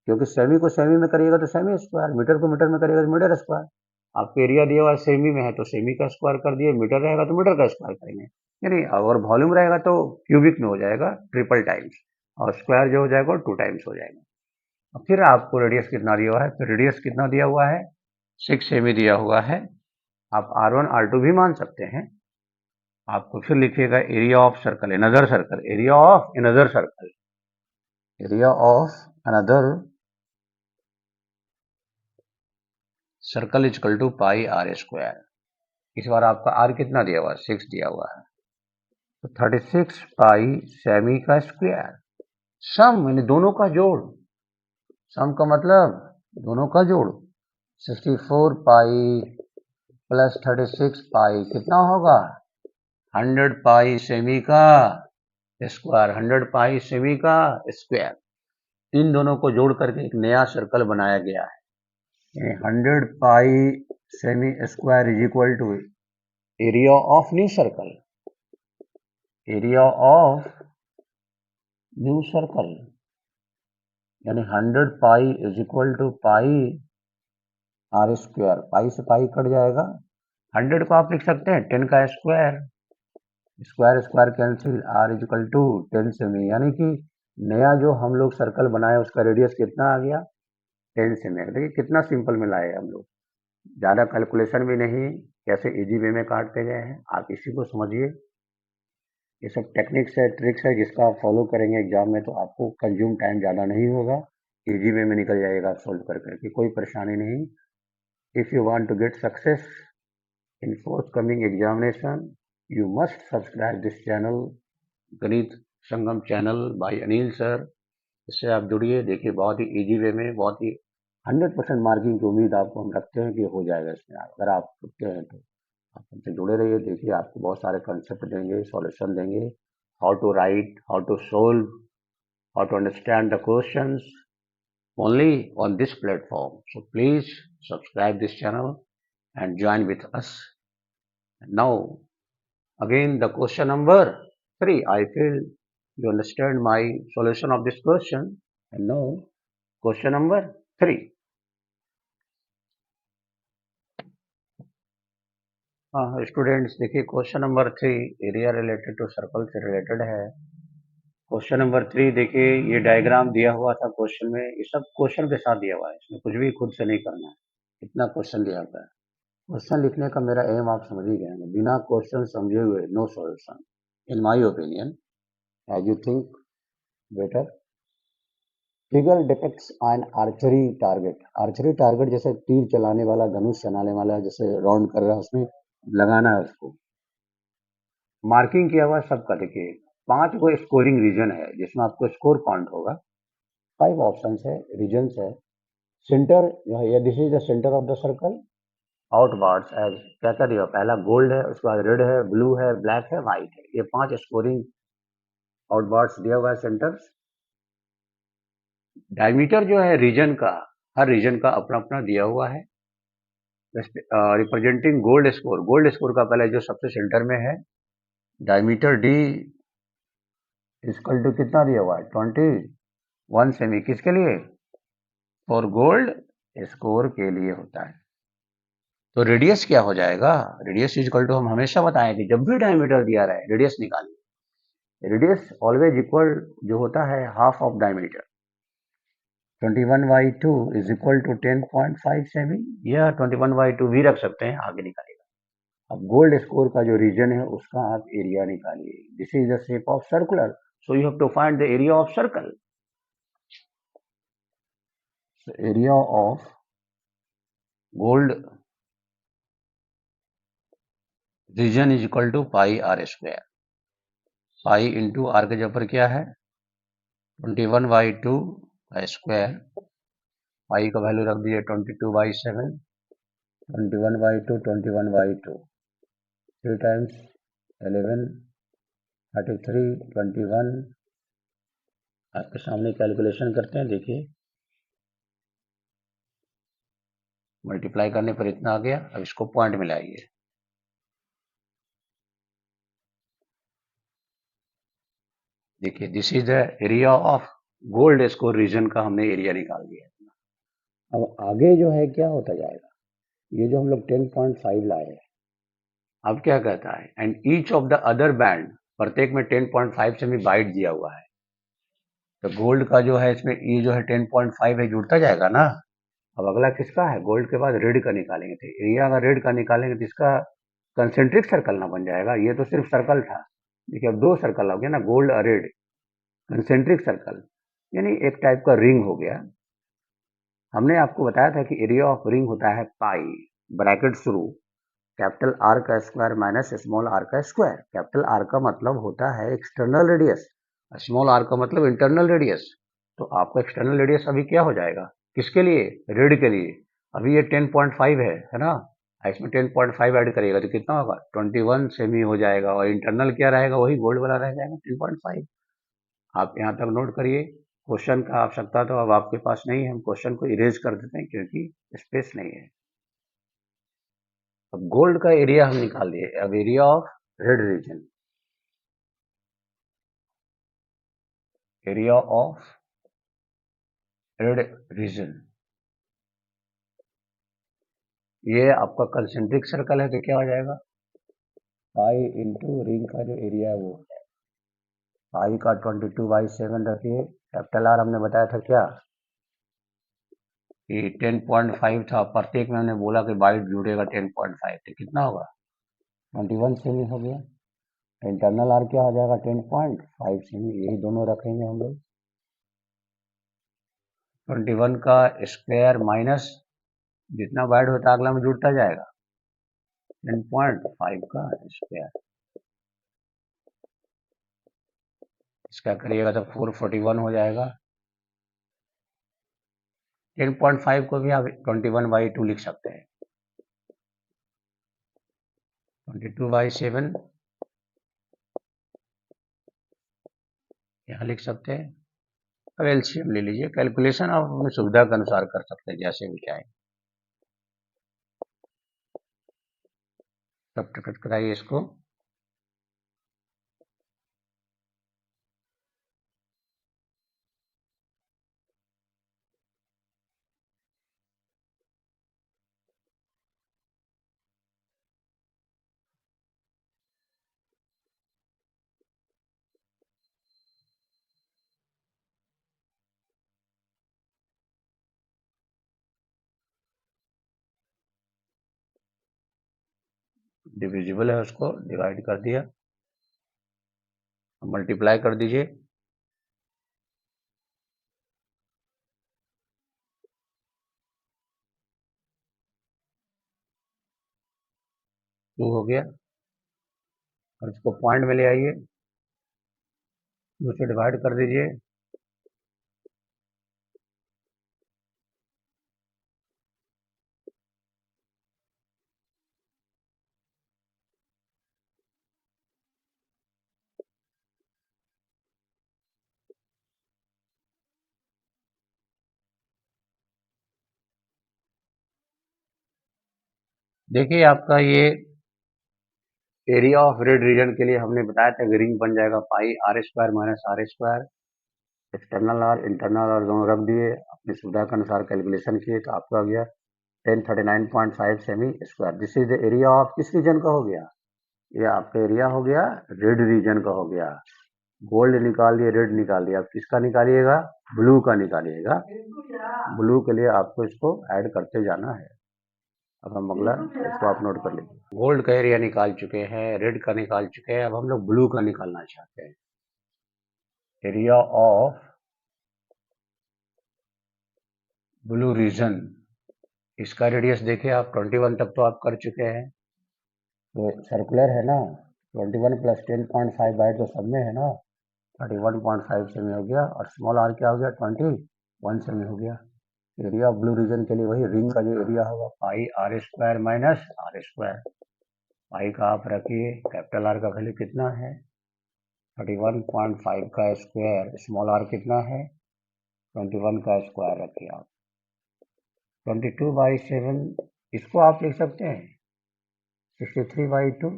क्योंकि सेमी को सेमी में करिएगा तो सेमी स्क्वायर, मीटर को मीटर में करिएगा तो मीटर स्क्वायर। आपको एरिया दिया हुआ है सेमी में है तो सेमी का स्क्वायर कर दिए, मीटर रहेगा तो मीटर का स्क्वायर करेंगे, यानी अगर वॉल्यूम रहेगा तो क्यूबिक में हो जाएगा ट्रिपल टाइम्स, और स्क्वायर जो हो जाएगा 2 टाइम्स हो जाएगा। और फिर आपको रेडियस कितना दिया हुआ है, तो रेडियस कितना दिया हुआ है, 6 सेमी दिया हुआ है। आप R1 R2 भी मान सकते हैं। आपको फिर लिखिएगा area of circle, another circle, area of another circle, area of another circle is equal to pi R square. इस बार आपका आर कितना दिया हुआ है, 6 दिया हुआ है, तो 36 पाई सेमी का स्क्वायर, सम यानी दोनों का जोड़, सम का मतलब दोनों का जोड़, 64 पाई प्लस 36 पाई कितना होगा, 100 पाई सेमी का स्क्वायर, 100 पाई सेमी का स्क्वायर। इन दोनों को जोड़ करके एक नया सर्कल बनाया गया है। 100 pi cm square is equal to area of new circle, area of new circle, यानी 100 pi is equal to pi R square, pi से पाई कट जाएगा, 100 को आप लिख सकते हैं 10 का square, square square cancel, R is equal to 10 सेमी, यानी कि नया जो हम लोग सर्कल बनाए उसका रेडियस कितना आ गया, 10 सेमी। देखिए कितना सिंपल में लाए हम लोग, ज़्यादा कैलकुलेशन भी नहीं, कैसे इजी वे में काटते गए हैं, आप इसी को समझिए। ये सब टेक्निक्स है, ट्रिक्स है, जिसका आप फॉलो करेंगे एग्जाम में तो आपको कंज्यूम टाइम ज़्यादा नहीं होगा, इजी वे में निकल जाएगा सॉल्व कर करके, कोई परेशानी नहीं। If you want to get success in forthcoming examination, you must subscribe this channel, Ganit Sangam channel by Anil sir. इससे आप जुड़िए, देखिए बहुत ही इजी वे में, बहुत ही 100% मार्किंग की उम्मीद आपको हम रखते हैं कि हो जाएगा इसमें, अगर आप रुकते हैं तो आप हमसे जुड़े रहिए। देखिए आपको बहुत सारे कंसेप्ट देंगे, सॉल्यूशन देंगे, how to write, how to solve, how to understand the questions only on this platform. So please subscribe this channel and join with us. Now again the question number 3. I feel you understand my solution of this question. And now question number 3. Students देखिए question number 3 area related to circle से related है। Question number 3 देखिए, ये diagram दिया हुआ था question में, ये सब क्वेश्चन के साथ दिया हुआ है, इसमें कुछ भी खुद से नहीं करना है, इतना क्वेश्चन दिया हुआ है। क्वेश्चन लिखने का मेरा एम आप समझ ही गए हैं, बिना क्वेश्चन समझे हुए no solution in my opinion, as you think better. Figure depicts an archery target, archery target जैसे तीर चलाने वाला, धनुष चलाने वाला, जैसे राउंड कर रहा है उसमें लगाना है उसको, मार्किंग किया हुआ सबका। देखिए 5 को स्कोरिंग रीजन है जिसमें आपको स्कोर काउंट होगा, 5 ऑप्शंस है, रीजन्स है। सेंटर या this is the centre of the circle, outwards as क्या क्या दिया, पहला गोल्ड है, उसके बाद रेड है, ब्लू है, ब्लैक है, व्हाइट है, ये 5 स्कोरिंग आउटवर्ड्स दिया हुआ है सेंटर्स। डायमीटर जो है रीजन का, हर रीजन का अपना अपना दिया हुआ है। Representing gold score, gold score का पहले जो सबसे सेंटर में है, डायमीटर डी इक्वल टू कितना दिया हुआ है, 21 सेमी, किसके लिए, फॉर गोल्ड स्कोर के लिए होता है। तो रेडियस क्या हो जाएगा? रेडियस इक्वल टू, हम हमेशा बताएं कि जब भी डायमीटर दिया रहे रेडियस निकालिए। रेडियस ऑलवेज इक्वल जो होता है half of diameter. 21/2 is equal to 10.5 सेमी, या 21/2 भी रख सकते हैं, आगे निकालेगा। अब गोल्ड स्कोर का जो रीजन है उसका आप एरिया निकालिए। This is the shape of circular, so you have to find the area of circle. Area of gold region is equal to pi R square. Pi into R के जगह पर क्या है? 21/2 का स्क्वायर। पाई का value रख दीजिए 22/7। 21/2 21/2 3 times 11 33 21। आपके सामने कैलकुलेशन करते हैं, देखिए मल्टीप्लाई करने पर इतना आ गया। अब इसको पॉइंट में लाइए। देखिए this is the area of gold score region का हमने एरिया निकाल दिया। अब आगे जो है क्या होता जाएगा, ये जो हम लोग 10.5 लाए हैं, अब क्या कहता है, and each of the other band, प्रत्येक में 10.5 से भी बाइट दिया हुआ है। तो गोल्ड का जो है इसमें ये जो है 10.5 है, जुड़ता जाएगा ना। अब अगला किसका है? गोल्ड के बाद रेड का निकालेंगे। तो एरिया अगर रेड का निकालेंगे तो इसका कंसेंट्रिक सर्कल ना बन जाएगा। ये तो सिर्फ सर्कल था, देखिए अब दो सर्कल हो गया ना, गोल्ड और रेड, कंसेंट्रिक सर्कल, यानी एक टाइप का रिंग हो गया। हमने आपको बताया था कि एरिया ऑफ रिंग होता है पाई, ब्रैकेट शुरू, कैपिटल आर का स्क्वायर माइनस स्मॉल आर का स्क्वायर। कैपिटल आर का मतलब होता है एक्सटर्नल रेडियस, स्मॉल आर का मतलब इंटरनल रेडियस। तो आपका एक्सटर्नल रेडियस अभी क्या हो जाएगा, किसके लिए? रेड के लिए। अभी ये 10.5 है ना, इसमें 10.5 ऐड करिएगा तो कितना होगा? 21 सेमी हो जाएगा। और इंटरनल क्या रहेगा? वही गोल्ड वाला रह जाएगा 10.5। आप यहाँ तक नोट करिए। क्वेश्चन का आवश्यकता तो अब आपके पास नहीं है, हम क्वेश्चन को इरेज कर देते हैं क्योंकि स्पेस नहीं है। अब गोल्ड का एरिया हम निकाल दिए। अब area of red region, area of red region, ये आपका कंसेंट्रिक सर्कल है तो क्या हो जाएगा? पाई इंटू रिंग का जो एरिया है वो, पाई का 22/7 रखिए। कैपिटल आर हमने बताया था क्या, कि 10.5 था, प्रत्येक में हमने बोला कि बाइट जुड़ेगा 10.5, तो कितना होगा? 21 सेमी हो गया। इंटरनल आर क्या हो जाएगा? 10.5 सेमी। यही दोनों रखेंगे हम लोग। 21 का स्क्वायर माइनस जितना बाइट होता है अगला में जुड़ता जाएगा, 10.5 का स्क्वायर। इसका करिएगा तो 441 हो जाएगा। 10.5 को भी आप 21/2 लिख सकते हैं। 22/7 यहाँ लिख सकते हैं। अब एलसीएम ले लीजिए। कैलकुलेशन आप अपनी सुविधा के अनुसार कर सकते हैं, जैसे भी चाहें। तब टिकट कराइए इसको। डिविजिबल है, उसको डिवाइड कर दिया, मल्टीप्लाई कर दीजिए। टू हो गया। और इसको पॉइंट में ले आइए, टू से डिवाइड कर दीजिए। देखिए आपका ये एरिया ऑफ रेड रीजन के लिए हमने बताया था कि रिंग बन जाएगा pi R square minus R square. External R internal R दोनों रख दिए। अपनी सुविधा के अनुसार कैलकुलेशन किए तो आपका हो गया 1039.5 semi square. This is the area of किस रीजन का हो गया, ये आपका एरिया हो गया रेड रीजन का हो गया। गोल्ड निकाल दिए, रेड निकाल दिया, अब किसका निकालिएगा, ब्लू का निकालिएगा। ब्लू के लिए आपको इसको ऐड करते जाना है। अब हम अगला इसको आप नोट कर लीजिए। गोल्ड का एरिया निकाल चुके हैं, रेड का निकाल चुके हैं, अब हम लोग ब्लू का निकालना चाहते हैं। एरिया ऑफ ब्लू रीजन, इसका रेडियस देखिए आप 21 तक तो आप कर चुके हैं, तो सर्कुलर है ना, 21 प्लस 10.5 बाय तो सब में है ना, 31.5 सेमी हो गया, और स्मॉल आर क्या हो गया, 21 सेमी हो गया। एरिया ऑफ ब्लू रीजन के लिए वही रिंग का जो एरिया होगा pi R square minus R square. Pi का आप रखिए, कैपिटल आर का वैल्यू कितना है 31.5 का स्क्वायर, स्मॉल आर कितना है 21 का स्क्वायर रखिए आप। 22/7 इसको आप लिख सकते हैं 63/2,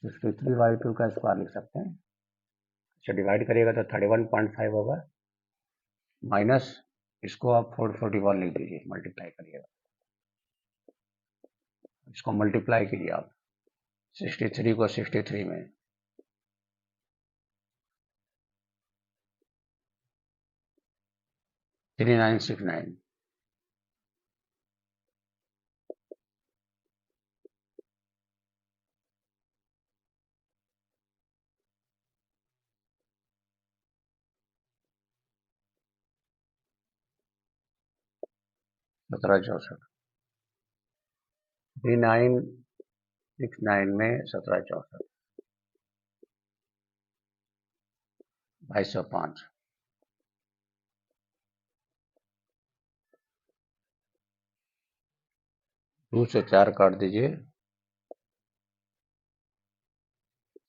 63/2 का स्क्वायर लिख सकते हैं। अच्छा डिवाइड करिएगा तो 31.5 होगा, माइनस इसको आप 441 लिख दीजिए, मल्टीप्लाई करिएगा, इसको मल्टीप्लाई कीजिए आप 63 को 63 में, 3969। सत्रह चौसठ 3969 में 1764 2205। 2 से 4 काट दीजिए,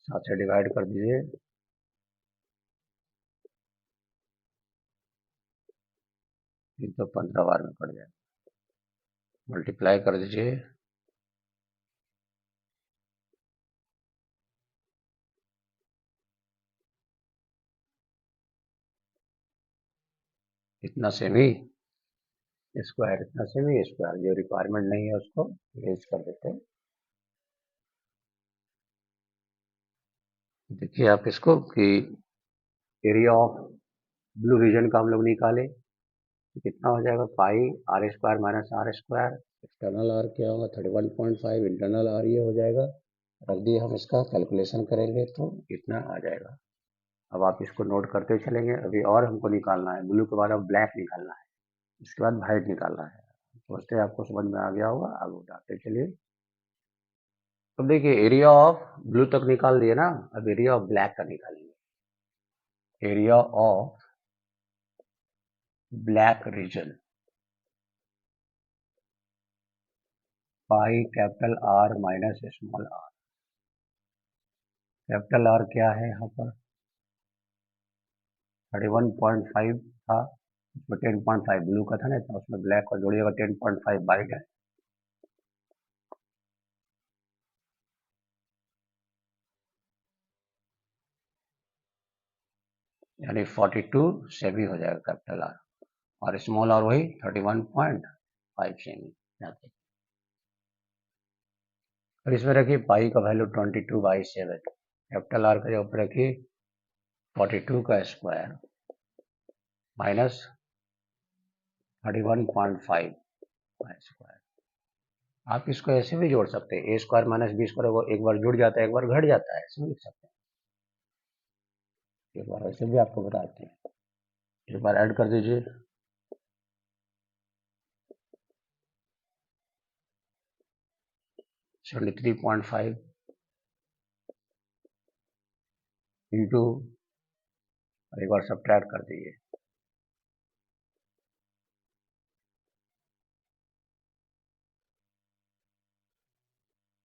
7 से डिवाइड कर दीजिए, 315 बार में कट जाए, मल्टीप्लाई कर दीजिए, इतना सेमी स्क्वायर, इतना सेमी स्क्वायर, जो रिक्वायरमेंट नहीं है उसको इरेज कर देते हैं। देखिए आप इसको कि एरिया ऑफ ब्लू रीजन का हम लोग निकाले तो कितना हो जाएगा pi R square minus R square, external R क्या होगा 31.5, इंटरनल आर ये हो जाएगा, रख दिए हम, इसका कैलकुलेशन करेंगे तो इतना आ जाएगा। अब आप इसको नोट करते चलेंगे, अभी और हमको निकालना है, ब्लू के बाद अब ब्लैक निकालना है, इसके बाद वाइट निकालना है। सोचते हैं आपको समझ में आ गया होगा, आगे उठाते चलिए। तो देखिए एरिया ऑफ ब्लू तक निकाल दिए ना, अब एरिया ऑफ ब्लैक का निकालेंगे। Area of black region pi capital R minus small R. Capital R क्या है यहाँ पर 31.5 था, उसमें 10.5 ब्लू का था ना, तो उसमें ब्लैक को जोड़िएगा 10.5 वाइट है, यानी 42 सेमी हो जाएगा कैपिटल आर, और स्मॉल आर वही 31.5 सेमी। और इसमें रखिए पाई का वैल्यू 22/7, कैपिटल आर का ऊपर रखिए 42 का स्क्वायर माइनस 31.5 स्क्वायर। आप इसको ऐसे भी जोड़ सकते हैं, ए स्क्वायर माइनस बी स्क्वायर एक बार जुड़ जाता है, एक बार घट जाता है, ऐसे भी लिख सकते हैं। एक बार ऐसे भी आपको बताते हैं, एक बार ऐड कर दीजिए, सेवेंटी 3.5 इंटू, एक बार सब्ट्रैक्ट कर दीजिए,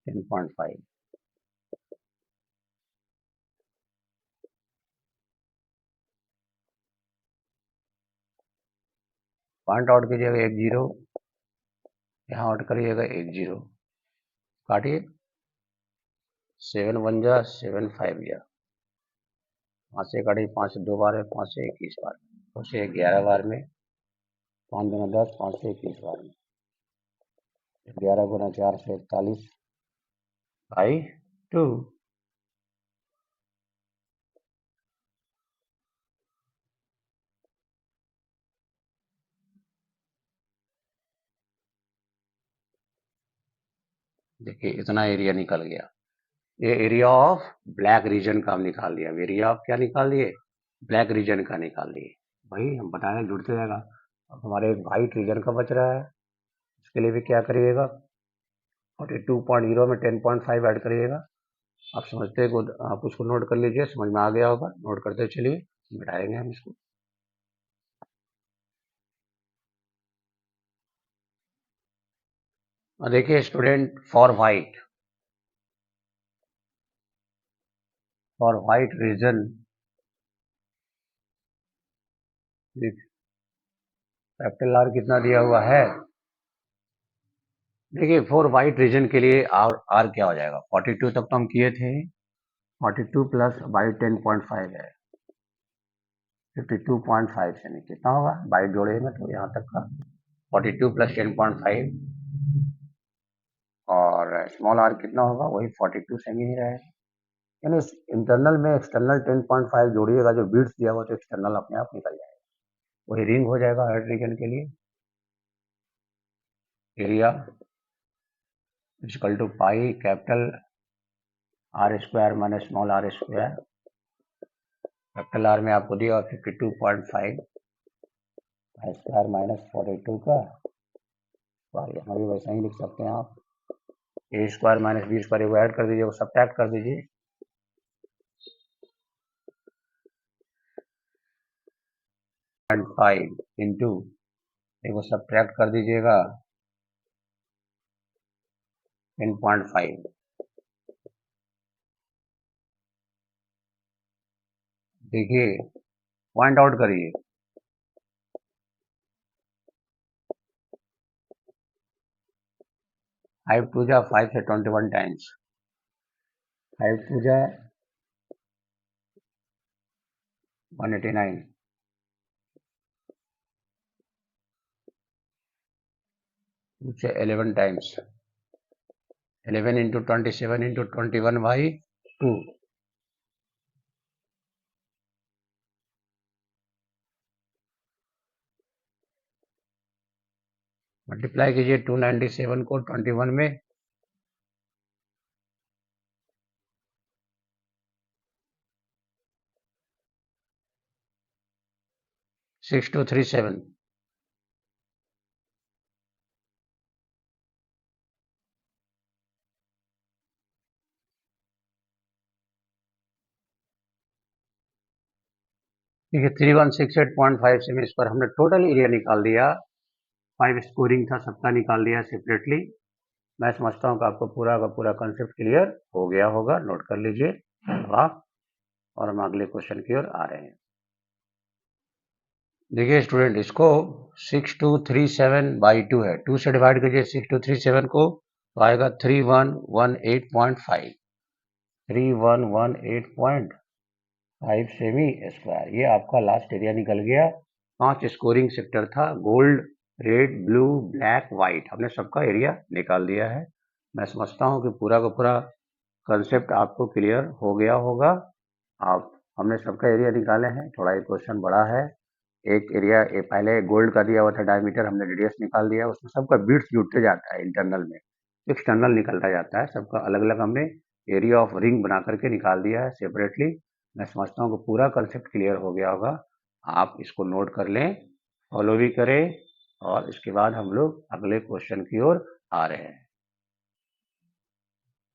10.5। पॉइंट आउट कीजिएगा 1 0, यहाँ आउट करिएगा 1 0, काटिए 7 1 जा 7 5 जा, 5 से काटिए, 5 से 2 बार है, 5 से 21 बार, 2 से 11 बार में 5 गुना 10, 5 से 21 बार में, 11 गुना 4 से 41 बाई 2। देखिए इतना एरिया निकल गया। ये एरिया ऑफ ब्लैक रीजन का हम निकाल दिया। एरिया ऑफ क्या निकाल दिए? ब्लैक रीजन का निकाल दिए। भाई हम बताया जुड़ते जाएगा। अब हमारे एक वाइट रीजन का बच रहा है, इसके लिए भी क्या करिएगा? 42.0 में 10.5 ऐड करिएगा। आप समझते को आप उसको नोट कर लीजिए, समझ में आ गया होगा। नोट करते चलिए, बैठाएंगे हम इसको। देखिए student, for white region, capital R कितना दिया हुआ है? देखिए फॉर वाइट रीजन के लिए आर क्या हो जाएगा? 42 तक तो हम किए थे। 42 प्लस बाई 10.5 है 52.5 सेमी। कितना होगा? बाई जोड़ेंगे तो यहाँ तक का 42 प्लस 10.5 और स्मॉल आर कितना होगा? वही 42 सेमी ही रहेगा। यानी इंटरनल में एक्सटर्नल 10.5 जोड़िएगा, जो बीट्स दिया हुआ तो एक्सटर्नल अपने आप निकल जाएगा, वही रिंग हो जाएगा हर रीजन के लिए। Area equal to pi capital R square minus small R square. Capital R में आपको दिया 52.5 स्क्वायर माइनस 42 का स्क्वायर। यहाँ भी वैसा ही लिख सकते हैं आप। ए स्क्वायर माइनस बी स्क्वायर को ऐड कर दीजिए, वो सब्ट्रैक्ट कर दीजिए। फाइव इंटू वो सब्ट्रैक्ट कर दीजिएगा 10.5। देखिए पॉइंट आउट करिए। 5 टू जा 5 से 21 टाइम्स, 5 टू जा 189, 2 से 11 times, 11 into 27 into 21 by 2। Multiply कीजिए 297 को 21 में, 6237। ठीक है, 3168.5 से इस पर हमने टोटल एरिया निकाल दिया। 5 स्कोरिंग था, सबका निकाल दिया सेपरेटली। मैं समझता हूँ कि आपको पूरा का पूरा कंसेप्ट क्लियर हो गया होगा। नोट कर लीजिए आप, और हम अगले क्वेश्चन की ओर आ रहे हैं। देखिए स्टूडेंट, इसको 6237 बाई 2 है, 2 से डिवाइड कीजिए 6237 को, तो आएगा 3118.5, 3118.5 सेमी स्क्वायर। ये आपका लास्ट एरिया निकल गया। 5 स्कोरिंग सेक्टर था, gold, red, blue, black, white, हमने सबका एरिया निकाल दिया है। मैं समझता हूँ कि पूरा का पूरा कंसेप्ट आपको क्लियर हो गया होगा। आप हमने सबका एरिया निकाले हैं। थोड़ा एक क्वेश्चन बड़ा है। एक एरिया पहले गोल्ड का दिया हुआ था डायमीटर, हमने रेडियस निकाल दिया। उसमें सबका बीट्स जुड़ते जाता है इंटरनल में, एक्सटर्नल निकलता जाता है। सबका अलग अलग हमने एरिया ऑफ रिंग बना करके निकाल दिया है सेपरेटली। मैं समझता हूँ कि पूरा कंसेप्ट क्लियर हो गया होगा। आप इसको नोट कर लें, फॉलो भी करें, और इसके बाद हम लोग अगले क्वेश्चन की ओर आ रहे हैं।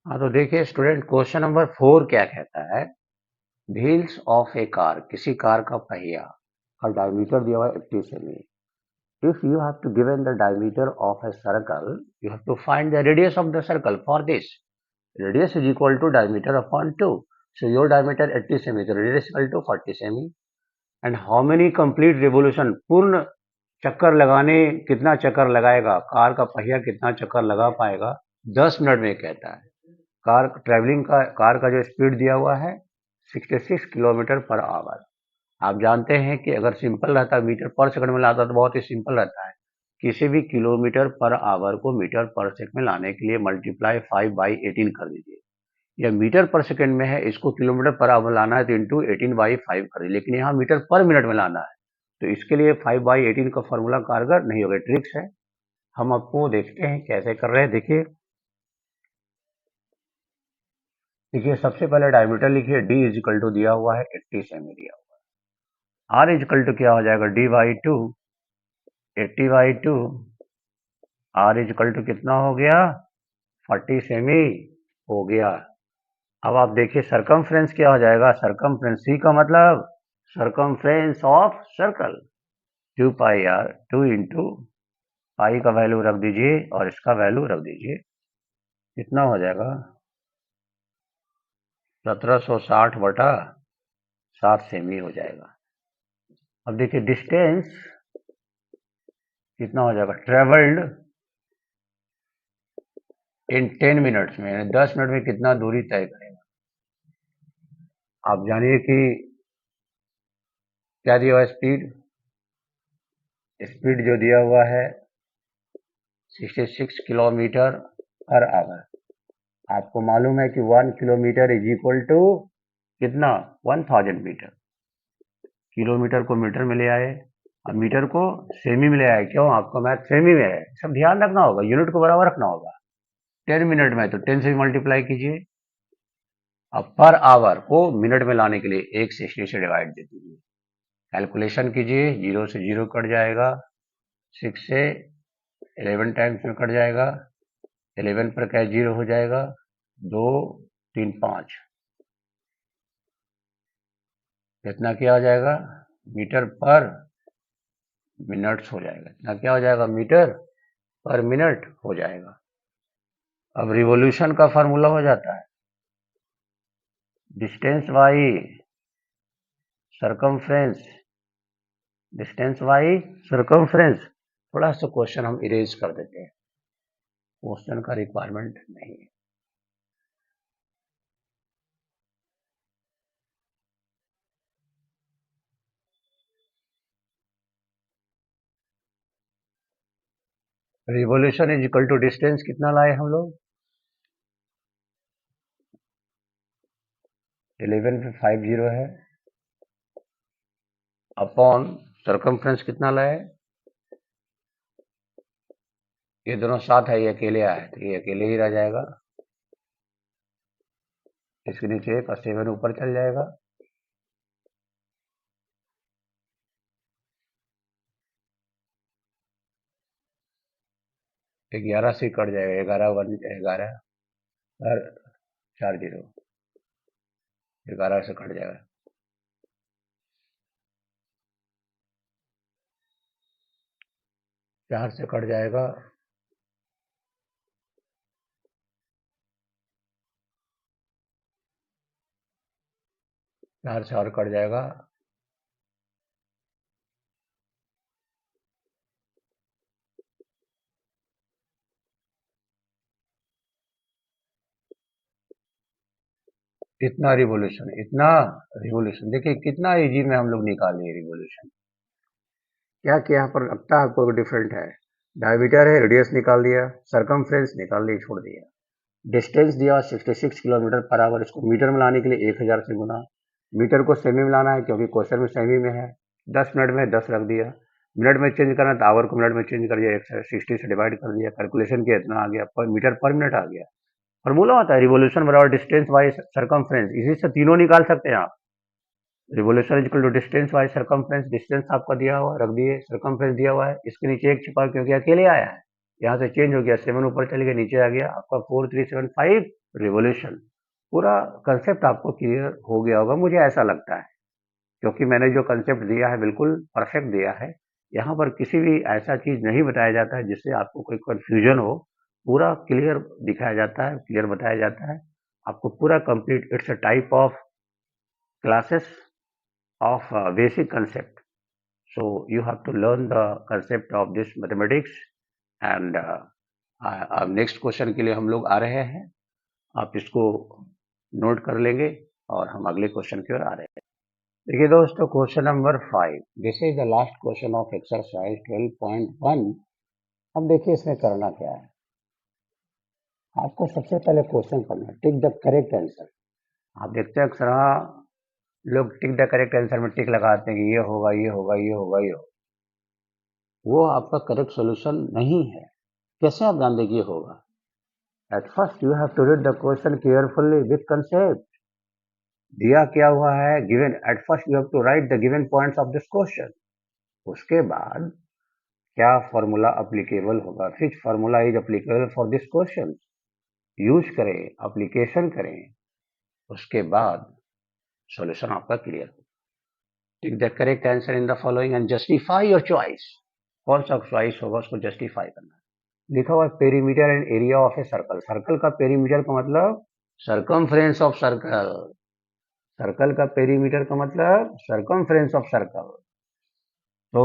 हाँ तो देखिए स्टूडेंट, क्वेश्चन नंबर 4 क्या कहता है? व्हील्स ऑफ ए कार, किसी कार का पहिया का डायमीटर दिया हुआ है 80 semi. If you have to given the diameter of a circle, you have to find the radius of the circle. For this, radius is equal to diameter upon 2. So your diameter 80 cm, so radius is equal to 40 cm. And how many complete revolution? पूर्ण चक्कर लगाने कितना चक्कर लगाएगा car का पहिया, कितना चक्कर लगा पाएगा? 10 मिनट में कहता है। कार का जो स्पीड दिया हुआ है 66 किलोमीटर पर आवर। आप जानते हैं कि अगर सिंपल रहता, मीटर पर सेकंड में लाता तो बहुत ही सिंपल रहता है, किसी भी किलोमीटर पर आवर को मीटर पर सेकंड में लाने के लिए मल्टीप्लाई 5/18 कर दीजिए। यह मीटर पर सेकंड में है, इसको किलोमीटर पर आवर लाना है तो इंटू 18/5 कर दीजिए, लेकिन यहाँ मीटर पर मिनट में लाना है तो इसके लिए 5/18 का फॉर्मूला कारगर नहीं होगा, ट्रिक्स है। हम आपको देखते हैं कैसे कर रहे हैं। देखिए सबसे पहले डायमीटर लिखिए, d इज इक्वल टू दिया हुआ है 80 सेमी दिया हुआ है। r इज इक्वल टू क्या हो जाएगा, d/2 80/2। r is equal to कितना हो गया, 40 सेमी हो गया। अब आप देखिए सरकमफ्रेंस क्या हो जाएगा, सरकमफ्रेंस सी का मतलब circumference of circle 2πr, 2 into pi का वैल्यू रख दीजिए और इसका वैल्यू रख दीजिए, कितना हो जाएगा 1760/7 सेमी हो जाएगा। अब देखिए डिस्टेंस कितना हो जाएगा, ट्रेवल्ड इन 10 मिनट्स में, 10 मिनट में कितना दूरी तय करेगा। आप जानिए कि क्या दिया हुआ है, स्पीड जो दिया हुआ है 66 किलोमीटर पर आवर। आपको मालूम है कि 1 किलोमीटर इज इक्वल टू कितना, 1000 मीटर। किलोमीटर को मीटर में ले आए और मीटर को सेमी में ले आए, क्यों, आपका मैथ सेमी में है, सब ध्यान रखना होगा, यूनिट को बराबर रखना होगा। 10 मिनट में तो 10 से मल्टीप्लाई कीजिए। अब पर आवर को मिनट में लाने के लिए 160 से डिवाइड दे दीजिए, कैलकुलेशन कीजिए, 0 से 0 कट जाएगा, 6 से 11 टाइम्स में कट जाएगा, 11 पर क्या 0 हो जाएगा, 2 3 5, इतना क्या हो जाएगा, मीटर पर मिनट्स हो जाएगा, इतना क्या हो जाएगा, मीटर पर मिनट हो जाएगा। अब रिवॉल्यूशन का फार्मूला हो जाता है distance by circumference, distance by circumference. थोड़ा सा क्वेश्चन हम इरेज कर देते हैं, क्वेश्चन का रिक्वायरमेंट नहीं है। Revolution is equal to distance कितना लाए हम लोग, 11 पे 50 है, अपॉन सरकमफ्रेंस कितना लाए, ये दोनों साथ है, ये अकेले आए तो ये अकेले ही रह जाएगा, इसके नीचे एक 7 ऊपर चल जाएगा, एक 11 से कट जाएगा, 11 4 0, 11 से कट जाएगा, 4 से कट जाएगा, 4 से और कट जाएगा, इतना रिवोल्यूशन देखिए कितना इजी में हम लोग निकाल लिए रिवोल्यूशन। क्या क्या यहाँ पर लगता है आपको डिफरेंट है, डायमीटर है, रेडियस निकाल दिया, सरकमफ्रेंस निकाल दिया, छोड़ दिया, डिस्टेंस दिया 66 किलोमीटर पर आवर, इसको मीटर में लाने के लिए 1000 से गुना, मीटर को सेमी में लाना है क्योंकि क्वेश्चन में सेमी में है, 10 मिनट में 10 रख दिया, मिनट में चेंज करना तो आवर को मिनट में चेंज कर दिया, 160 से डिवाइड कर दिया, कैलकुलेशन किया इतना आ गया, पर मीटर पर मिनट आ गया। फॉर्मूला होता है रिवोल्यूशन बराबर डिस्टेंस बाई सरकमफ्रेंस, इसी से तीनों निकाल सकते हैं आप। Revolution equal to distance by circumference, distance आपका दिया हुआ रख दिए, सरकमफ्रेंस दिया हुआ है, इसके नीचे एक छिपा क्योंकि अकेले आया है, यहाँ से चेंज हो गया, 7 ऊपर चल गया, नीचे आ गया आपका 4375 रिवोल्यूशन। पूरा कंसेप्ट आपको क्लियर हो गया होगा, मुझे ऐसा लगता है, क्योंकि मैंने जो कंसेप्ट दिया है बिल्कुल परफेक्ट दिया है। यहाँ पर किसी भी ऐसा चीज नहीं बताया जाता है जिससे आपको कोई कंफ्यूजन हो, पूरा क्लियर दिखाया जाता है, क्लियर बताया जाता है आपको पूरा complete. It's a type of classes of basic concept, so you have to learn the concept of this mathematics and next question के लिए हम लोग आ रहे हैं, आप इसको नोट कर लेंगे और हम अगले क्वेश्चन की ओर आ रहे हैं। देखिए दोस्तों question number 5, this is the last question of exercise 12.1 अब देखिए इसमें करना क्या है, आपको सबसे पहले क्वेश्चन पढ़ना है, टिक द करेक्ट आंसर। आप देखते हैं अक्सर लोग टिक द करेक्ट आंसर में टिक लगाते हैं कि ये होगा ये होगा ये होगा ये होगा, वो आपका करेक्ट सॉल्यूशन नहीं है। कैसे आप जान देंगे ये होगा? At first you have to read the question carefully with concept. दिया क्या हुआ है, given, at first you have to write the given points of this question. उसके बाद क्या फॉर्मूला अप्लीकेबल होगा, which formula is applicable for this question, use करें, application करें, उसके बाद सॉल्यूशन आपका क्लियर हो। Tick the correct answer in the following and justify your choice. कौन सा चॉइस होगा उसको जस्टिफाई करना है। लिखा हुआ perimeter and area of a circle. Circle का पेरीमीटर का मतलब सर्कमफ्रेंस ऑफ सर्कल। सर्कल का पेरीमीटर का मतलब सर्कमफ्रेंस ऑफ सर्कल। तो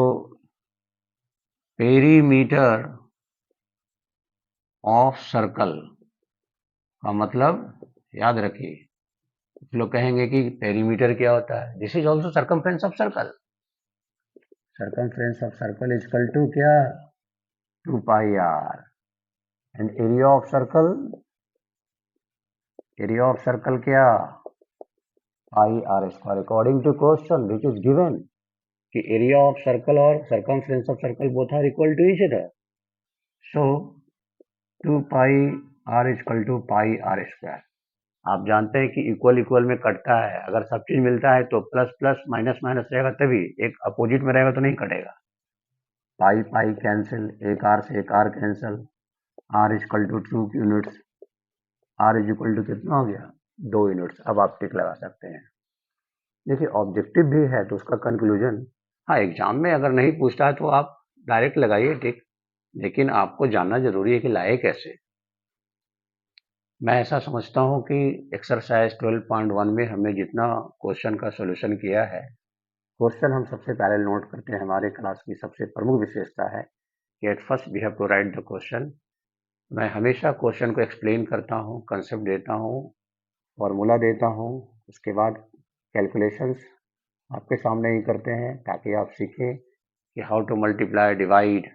पेरीमीटर ऑफ सर्कल का मतलब याद रखिए, कुछ लोग कहेंगे कि पेरीमीटर क्या होता है, this is also circumference of circle. Circumference of circle is equal to क्या, 2 pi R. And area of circle, area of circle क्या, pi R square. According to question which is given कि area of circle और circumference of circle both are equal to each other, so 2 pi R equal to pi R square. आप जानते हैं कि equal equal में कटता है, अगर सब चीज मिलता है तो प्लस प्लस माइनस माइनस रहेगा, तभी एक अपोजिट में रहेगा तो नहीं कटेगा। पाई पाई कैंसिल, एक आर से एक R cancel, R equal to 2 units, R is equal to कितना हो गया, 2 यूनिट्स। अब आप टिक लगा सकते हैं। देखिए ऑब्जेक्टिव भी है तो उसका कंक्लूजन, हाँ एग्जाम में अगर नहीं पूछता है तो आप डायरेक्ट लगाइए टिक, लेकिन आपको जानना जरूरी है कि लाए कैसे। मैं ऐसा समझता हूँ कि एक्सरसाइज 12.1 में हमने जितना क्वेश्चन का सॉल्यूशन किया है, क्वेश्चन हम सबसे पहले नोट करते हैं। हमारे क्लास की सबसे प्रमुख विशेषता है कि at first we have to write the question. मैं हमेशा क्वेश्चन को एक्सप्लेन करता हूँ, कंसेप्ट देता हूँ, फॉर्मूला देता हूँ, उसके बाद कैलकुलेशंस आपके सामने ही करते हैं ताकि आप सीखें कि how to multiply, divide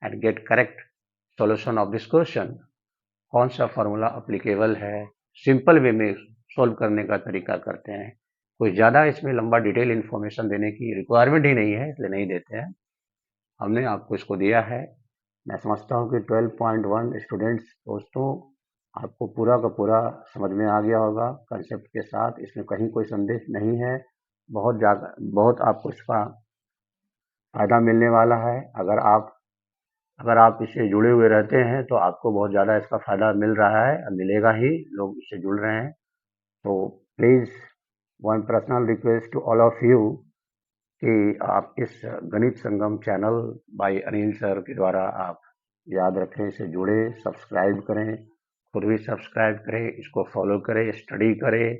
and get correct solution of this question. कौन सा फॉर्मूला अप्लीकेबल है, सिंपल वे में सॉल्व करने का तरीका करते हैं। कोई ज़्यादा इसमें लंबा डिटेल इन्फॉर्मेशन देने की रिक्वायरमेंट ही नहीं है, इसलिए नहीं देते हैं। हमने आपको इसको दिया है। मैं समझता हूँ कि 12.1 स्टूडेंट्स दोस्तों आपको पूरा का पूरा समझ में आ गया होगा कंसेप्ट के साथ, इसमें कहीं कोई संदेश नहीं है। बहुत आपको इसका फायदा मिलने वाला है। अगर आप इससे जुड़े हुए रहते हैं तो आपको बहुत ज़्यादा इसका फायदा मिल रहा है, मिलेगा ही, लोग इससे जुड़ रहे हैं। तो please one personal request to all of you कि आप इस Ganit Sangam channel by Anil sir के द्वारा आप याद रखें, इसे जुड़े, सब्सक्राइब करें, खुद भी सब्सक्राइब करें, इसको फॉलो करें, स्टडी करें,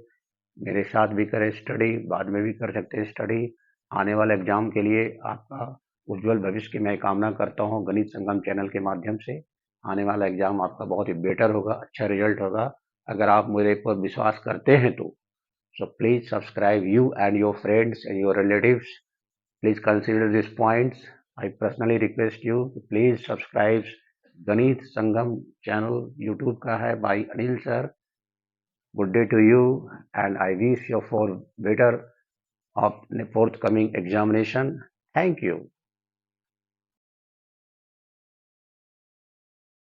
मेरे साथ भी करें स्टडी, बाद में भी कर सकते हैं स्टडी। आने वाले एग्जाम के लिए आपका उज्जवल भविष्य की मैं कामना करता हूँ गणित संगम चैनल के माध्यम से। आने वाला एग्जाम आपका बहुत ही बेटर होगा, अच्छा रिजल्ट होगा, अगर आप मेरे पर विश्वास करते हैं तो। So please subscribe, you and your friends and your relatives, please consider this points. I personally request you please subscribe गणित संगम चैनल, यूट्यूब का है, by Anil sir. Good day to you, and I wish you for better of forthcoming examination. Thank you.